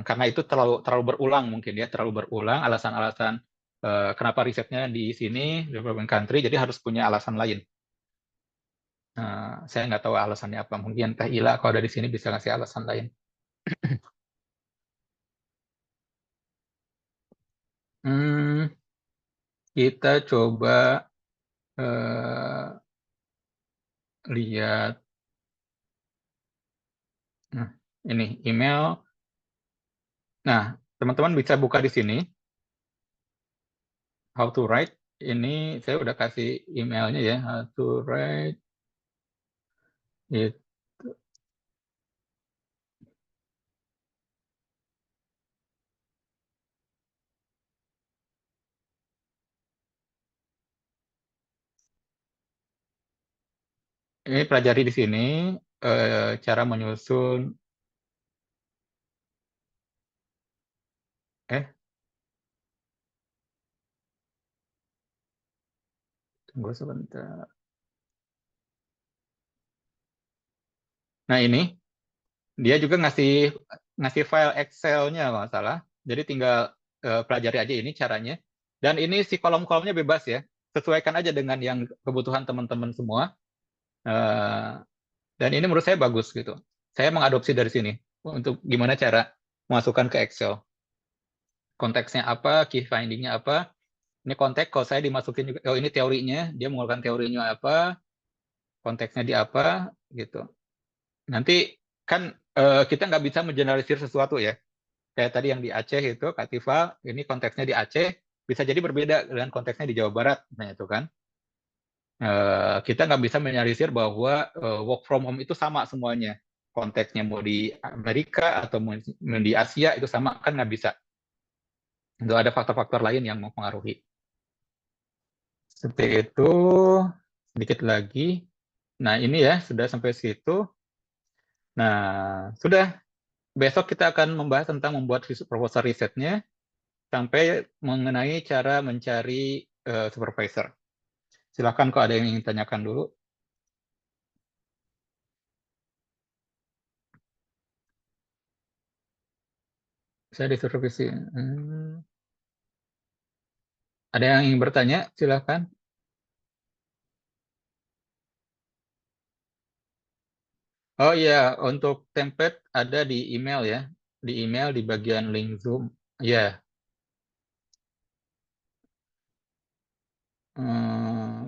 Karena itu terlalu berulang mungkin ya, terlalu berulang alasan-alasan kenapa risetnya di sini, development country, jadi harus punya alasan lain. Saya nggak tahu alasannya apa. Mungkin Teh Ila kalau ada di sini bisa ngasih alasan lain. Kita coba lihat. Nah, ini email. Nah, teman-teman bisa buka di sini. How to write. Ini saya udah kasih emailnya ya. How to write. Ini pelajari di sini cara menyusun. Tunggu sebentar. Nah ini, dia juga ngasih ngasih file Excel-nya kalau nggak salah. Jadi tinggal pelajari aja ini caranya. Dan ini si kolom-kolomnya bebas ya. Sesuaikan aja dengan yang kebutuhan teman-teman semua. Eh, dan ini menurut saya bagus gitu. Saya mengadopsi dari sini untuk gimana cara masukkan ke Excel. Konteksnya apa, key finding-nya apa. Ini konteks, kalau saya dimasukin juga, oh ini teorinya, dia mengeluarkan teorinya apa, konteksnya di apa, gitu. Nanti kan kita nggak bisa mengeneralisir sesuatu ya. Kayak tadi yang di Aceh itu, Kak Tifa, ini konteksnya di Aceh, bisa jadi berbeda dengan konteksnya di Jawa Barat. Nah itu kan. Kita nggak bisa mengeneralisir bahwa work from home itu sama semuanya. Konteksnya mau di Amerika atau mau di Asia itu sama, kan nggak bisa. Itu ada faktor-faktor lain yang mempengaruhi. Seperti itu, sedikit lagi. Nah ini ya, sudah sampai situ. Nah, sudah. Besok kita akan membahas tentang membuat proposal risetnya sampai mengenai cara mencari supervisor. Silakan kalau ada yang ingin tanyakan dulu. Saya disupervisi. Ada yang ingin bertanya? Silakan. Oh iya, untuk template ada di email ya. Di email di bagian link Zoom. Ya.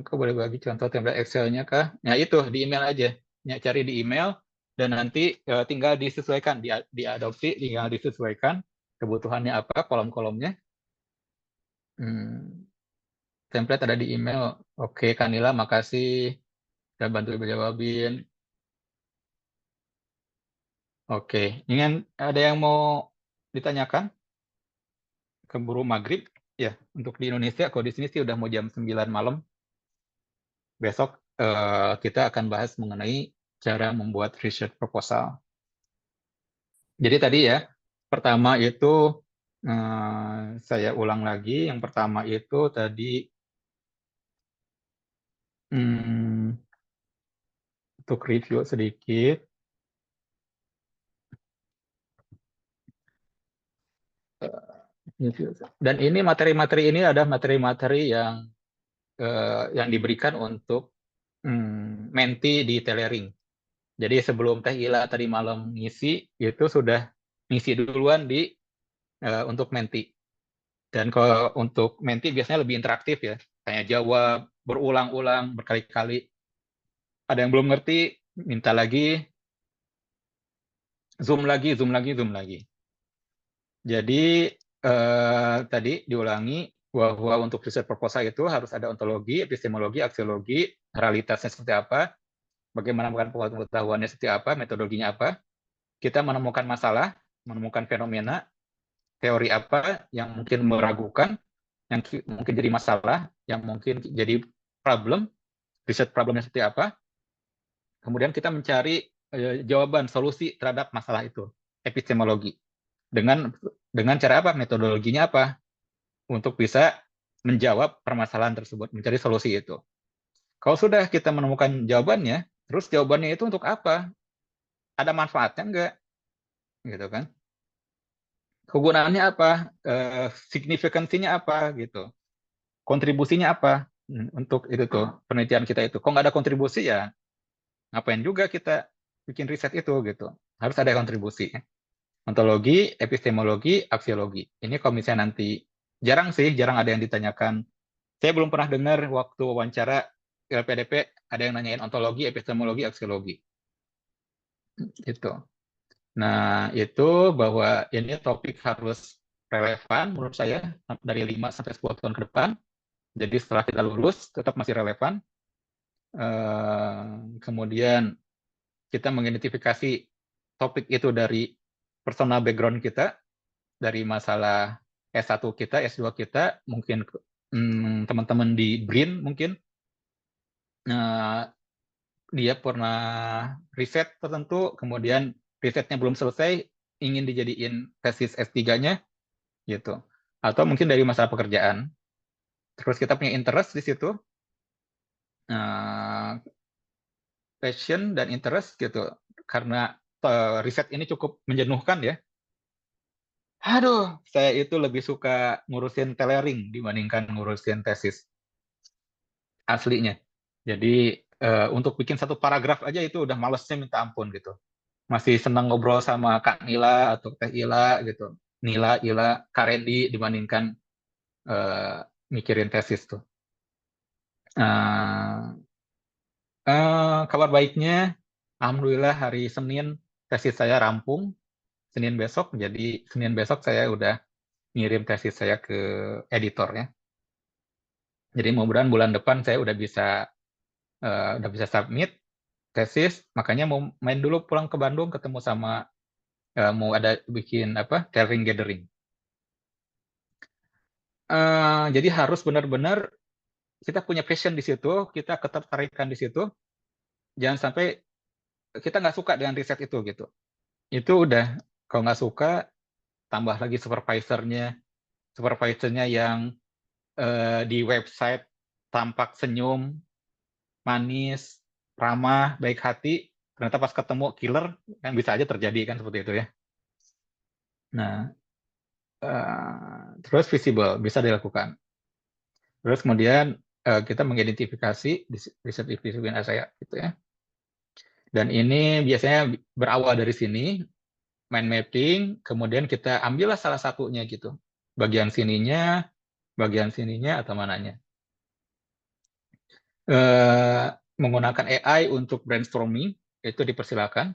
Kau boleh bagi contoh template Excel-nya kah? Ya itu, di email aja. Ya, cari di email dan nanti tinggal disesuaikan, diadopsi, tinggal disesuaikan kebutuhannya apa, kolom-kolomnya. Template ada di email. Oke, Kanila, makasih sudah bantu Ibu jawabin. Oke, ingin ada yang mau ditanyakan? Keburu maghrib ya, untuk di Indonesia. Kalau di sini sih udah mau jam 9 malam. Besok kita akan bahas mengenai cara membuat research proposal. Jadi tadi ya, pertama itu saya ulang lagi. Yang pertama itu tadi untuk review sedikit. Dan ini materi-materi ini ada materi-materi yang diberikan untuk menti di Telering. Jadi sebelum Teh Ila tadi malam ngisi, itu sudah ngisi duluan untuk menti. Dan kalau untuk menti biasanya lebih interaktif ya, kayak jawab berulang-ulang berkali-kali. Ada yang belum ngerti, minta lagi, zoom lagi, zoom lagi, zoom lagi. Jadi tadi diulangi bahwa untuk riset proposal itu harus ada ontologi, epistemologi, aksiologi, realitasnya seperti apa, bagaimana pengetahuannya seperti apa, metodologinya apa. Kita menemukan masalah, menemukan fenomena, teori apa yang mungkin meragukan, yang mungkin jadi masalah, yang mungkin jadi problem, riset problemnya seperti apa. Kemudian kita mencari jawaban, solusi terhadap masalah itu, epistemologi. Dengan cara apa? Metodologinya apa? Untuk bisa menjawab permasalahan tersebut, mencari solusi itu. Kalau sudah kita menemukan jawabannya, terus jawabannya itu untuk apa? Ada manfaatnya enggak? Gitu kan? Kegunaannya apa? Signifikansinya apa? Gitu. Kontribusinya apa? Untuk itu tuh penelitian kita itu. Kalau nggak ada kontribusi ya ngapain juga kita bikin riset itu gitu. Harus ada kontribusi. Ontologi, epistemologi, aksiologi. Ini kalau misalnya nanti jarang ada yang ditanyakan. Saya belum pernah dengar waktu wawancara LPDP ada yang nanyain ontologi, epistemologi, aksiologi. Gitu. Nah, itu bahwa ini topik harus relevan menurut saya dari 5 sampai 10 tahun ke depan. Jadi setelah kita lulus tetap masih relevan. Kemudian kita mengidentifikasi topik itu dari personal background kita, dari masalah S1 kita, S2 kita, mungkin teman-teman di BRIN mungkin dia pernah riset tertentu, kemudian risetnya belum selesai, ingin dijadiin tesis S3-nya, gitu. Atau mungkin dari masalah pekerjaan. Terus kita punya interest di situ, passion dan interest gitu. Karena riset ini cukup menjenuhkan ya. Aduh, saya itu lebih suka ngurusin tailoring dibandingkan ngurusin tesis aslinya. Jadi untuk bikin satu paragraf aja itu udah malesnya minta ampun gitu. Masih senang ngobrol sama Kak Nila atau Teh Ila gitu. Nila, Ila, Kak Randy dibandingkan mikirin tesis tuh. Kabar baiknya, alhamdulillah hari Senin tesis saya rampung. Senin besok, jadi Senin besok saya udah ngirim tesis saya ke editornya. Jadi mudah-mudahan bulan depan saya udah bisa submit tesis. Makanya mau main dulu pulang ke Bandung ketemu sama mau ada bikin apa tailoring gathering. Jadi harus benar-benar kita punya passion di situ, kita ketertarikan di situ. Jangan sampai kita nggak suka dengan riset itu gitu. Itu udah kalau nggak suka tambah lagi supervisornya yang di website tampak senyum, manis, ramah, baik hati, ternyata pas ketemu killer kan bisa aja terjadi kan seperti itu ya. Nah, terus visible bisa dilakukan. Terus kemudian kita mengidentifikasi riset disiplin saya gitu ya. Dan ini biasanya berawal dari sini, mind mapping, kemudian kita ambillah salah satunya gitu. Bagian sininya atau mananya. Menggunakan AI untuk brainstorming itu dipersilakan.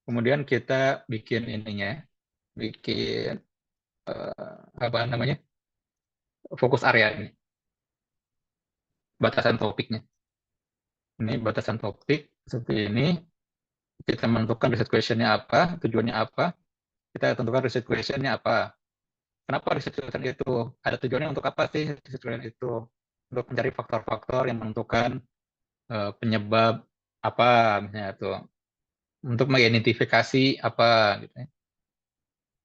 Kemudian kita bikin ininya, bikin apa namanya, fokus areanya, batasan topiknya. Ini batasan topik seperti ini. Kita menentukan research question-nya apa, tujuannya apa. Kita tentukan research question-nya apa. Kenapa research question itu? Ada tujuannya untuk apa sih research question itu? Untuk mencari faktor-faktor yang menentukan penyebab apa, misalnya itu. Untuk mengidentifikasi apa, gitu ya.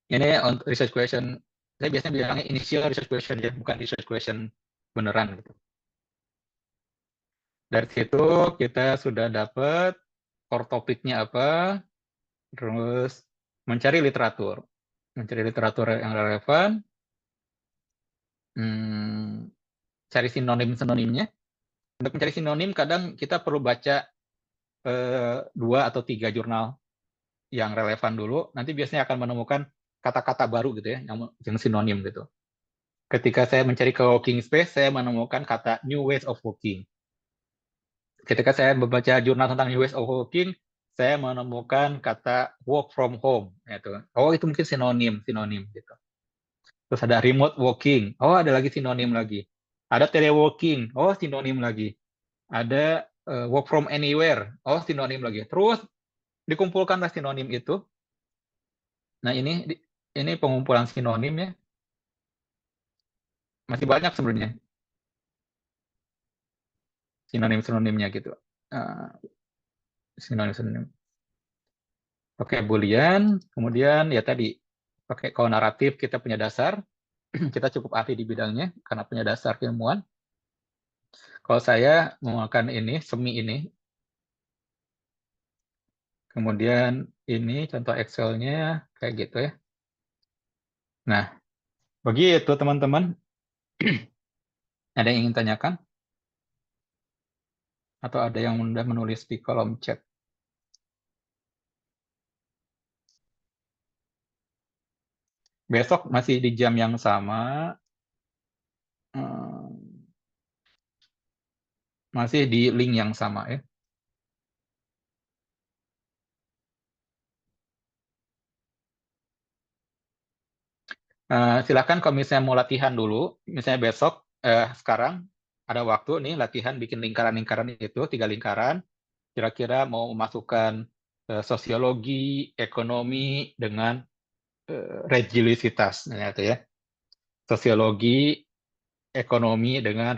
Ini untuk research question, saya biasanya bilangnya initial research question ya, bukan research question beneran gitu. Dari situ kita sudah dapat core topiknya apa, terus mencari literatur yang relevan, cari sinonim-sinonimnya. Untuk mencari sinonim kadang kita perlu baca 2 atau 3 jurnal yang relevan dulu, nanti biasanya akan menemukan kata-kata baru gitu ya, yang sinonim gitu. Ketika saya mencari ke working space, saya menemukan kata new ways of working. Ketika saya membaca jurnal tentang new ways of working, saya menemukan kata work from home. Oh, itu mungkin sinonim gitu. Terus ada remote working. Oh, ada lagi sinonim lagi. Ada teleworking. Oh, sinonim lagi. Ada work from anywhere. Oh, sinonim lagi. Terus dikumpulkanlah sinonim itu. Nah, ini pengumpulan sinonim ya. Masih banyak sebenarnya sinonim-sinonimnya gitu. Sinonim-sinonim. Oke, Boolean. Kemudian ya tadi, pakai kalau naratif kita punya dasar. Kita cukup ahli di bidangnya karena punya dasar ilmuwan. Kalau saya menggunakan ini, semi ini. Kemudian ini contoh Excel-nya kayak gitu ya. Nah, begitu teman-teman. Ada yang ingin tanyakan? Atau ada yang sudah menulis di kolom chat? Besok masih di jam yang sama. Masih di link yang sama ya. Silakan kalau misalnya mau latihan dulu, misalnya besok, sekarang ada waktu nih latihan bikin lingkaran-lingkaran itu, 3 lingkaran, kira-kira mau memasukkan sosiologi, ekonomi dengan religiusitas, itu ya. Sosiologi, ekonomi dengan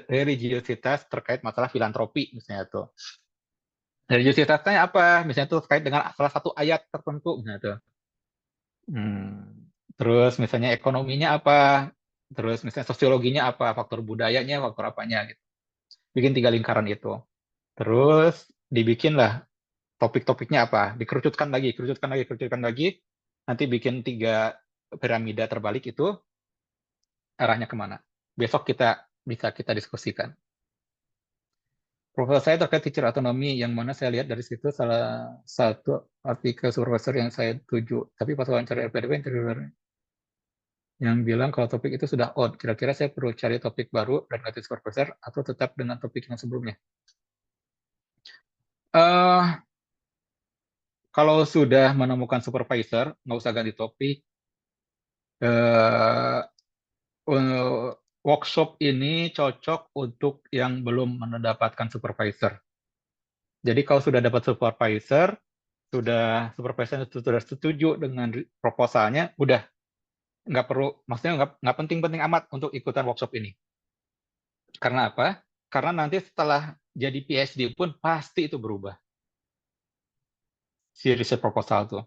religiusitas terkait masalah filantropi, misalnya itu. Religiusitasnya apa? Misalnya itu terkait dengan salah satu ayat tertentu, misalnya itu. Terus misalnya ekonominya apa, terus misalnya sosiologinya apa, faktor budayanya, faktor apanya gitu. Bikin 3 lingkaran itu. Terus dibikinlah topik-topiknya apa, dikerucutkan lagi. nanti bikin 3 piramida terbalik itu arahnya kemana. Besok bisa kita diskusikan. Proposal saya terkait teacher autonomy, yang mana saya lihat dari situ salah satu artikel supervisor yang saya tuju. Tapi pas wawancara LPDP interviewer yang bilang kalau topik itu sudah odd. Kira-kira saya perlu cari topik baru dan ganti supervisor atau tetap dengan topik yang sebelumnya? Kalau sudah menemukan supervisor, nggak usah ganti topik. Workshop ini cocok untuk yang belum mendapatkan supervisor. Jadi kalau sudah dapat supervisor, supervisor sudah setuju dengan proposalnya, udah nggak perlu, maksudnya nggak penting-penting amat untuk ikutan workshop ini. Karena apa? Karena nanti setelah jadi PhD pun pasti itu berubah. Si riset proposal tuh.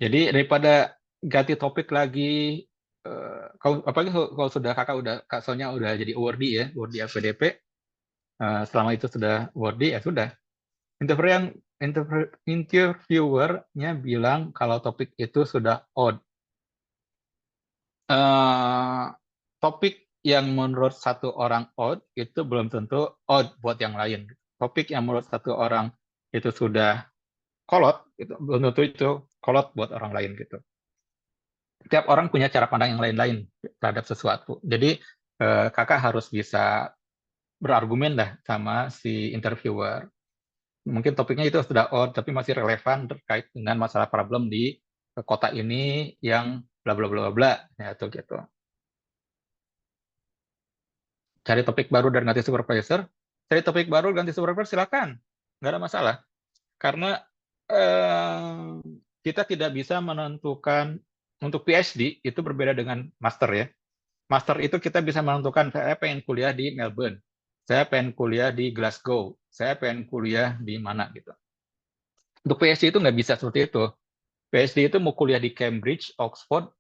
Jadi daripada ganti topik lagi, apalagi kalau sudah Kak Sonya udah jadi awardee ya, awardee LPDP, selama itu sudah awardee, ya sudah. Interviewernya bilang kalau topik itu sudah odd. Topik yang menurut satu orang odd itu belum tentu odd buat yang lain. Topik yang menurut satu orang itu sudah kolot, itu belum tentu itu kolot buat orang lain gitu. Setiap orang punya cara pandang yang lain-lain terhadap sesuatu. Jadi kakak harus bisa berargumen lah sama si interviewer. Mungkin topiknya itu sudah odd, tapi masih relevan terkait dengan masalah problem di kota ini yang bla bla bla bla, ya tuh gitu. Cari topik baru dan ganti supervisor. Cari topik baru ganti supervisor silakan, nggak ada masalah. Karena kita tidak bisa menentukan untuk PhD itu berbeda dengan master ya. Master itu kita bisa menentukan saya pengen kuliah di Melbourne, saya pengen kuliah di Glasgow, saya pengen kuliah di mana gitu. Untuk PhD itu nggak bisa seperti itu. PhD itu mau kuliah di Cambridge, Oxford,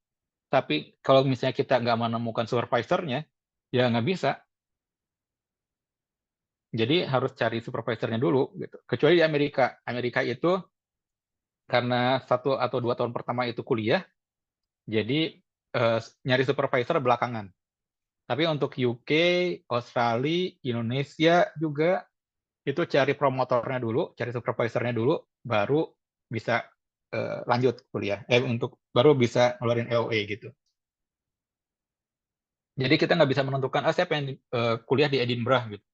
tapi kalau misalnya kita nggak menemukan supervisornya, ya nggak bisa. Jadi harus cari supervisornya dulu gitu. Kecuali di Amerika. Amerika itu karena 1 atau 2 tahun pertama itu kuliah, jadi nyari supervisor belakangan. Tapi untuk UK, Australia, Indonesia juga itu cari promotornya dulu, cari supervisornya dulu, baru bisa lanjut kuliah. Baru bisa ngeluarin LOA gitu. Jadi kita nggak bisa menentukan, saya pengen kuliah di Edinburgh gitu.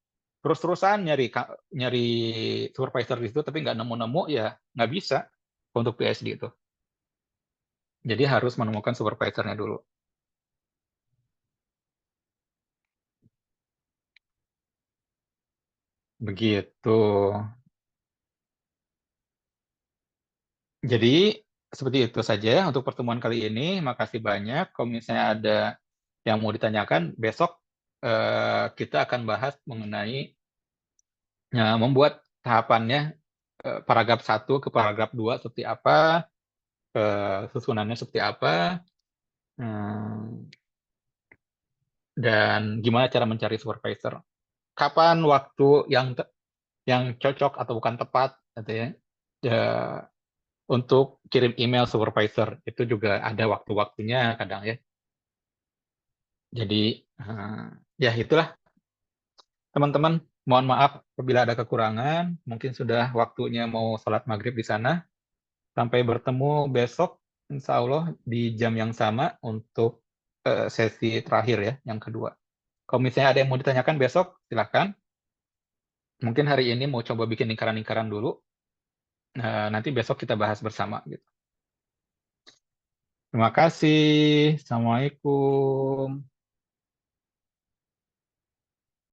Terus-terusan nyari supervisor di situ, tapi nggak nemu-nemu, ya nggak bisa untuk PhD itu. Jadi harus menemukan supervisornya dulu. Begitu. Jadi seperti itu saja untuk pertemuan kali ini. Makasih banyak. Kalau misalnya ada yang mau ditanyakan, besok kita akan bahas mengenai membuat tahapannya paragraf 1 ke paragraf 2 seperti apa, susunannya seperti apa, dan gimana cara mencari supervisor. Kapan waktu yang cocok atau bukan tepat gitu ya, untuk kirim email supervisor itu juga ada waktu-waktunya kadang ya. Jadi ya itulah teman-teman, mohon maaf apabila ada kekurangan. Mungkin sudah waktunya mau sholat maghrib di sana. Sampai bertemu besok insya Allah di jam yang sama untuk sesi terakhir ya, yang kedua. Kalau misalnya ada yang mau ditanyakan besok, silahkan. Mungkin hari ini mau coba bikin lingkaran-lingkaran dulu. Nanti besok kita bahas bersama gitu. Terima kasih. Assalamualaikum.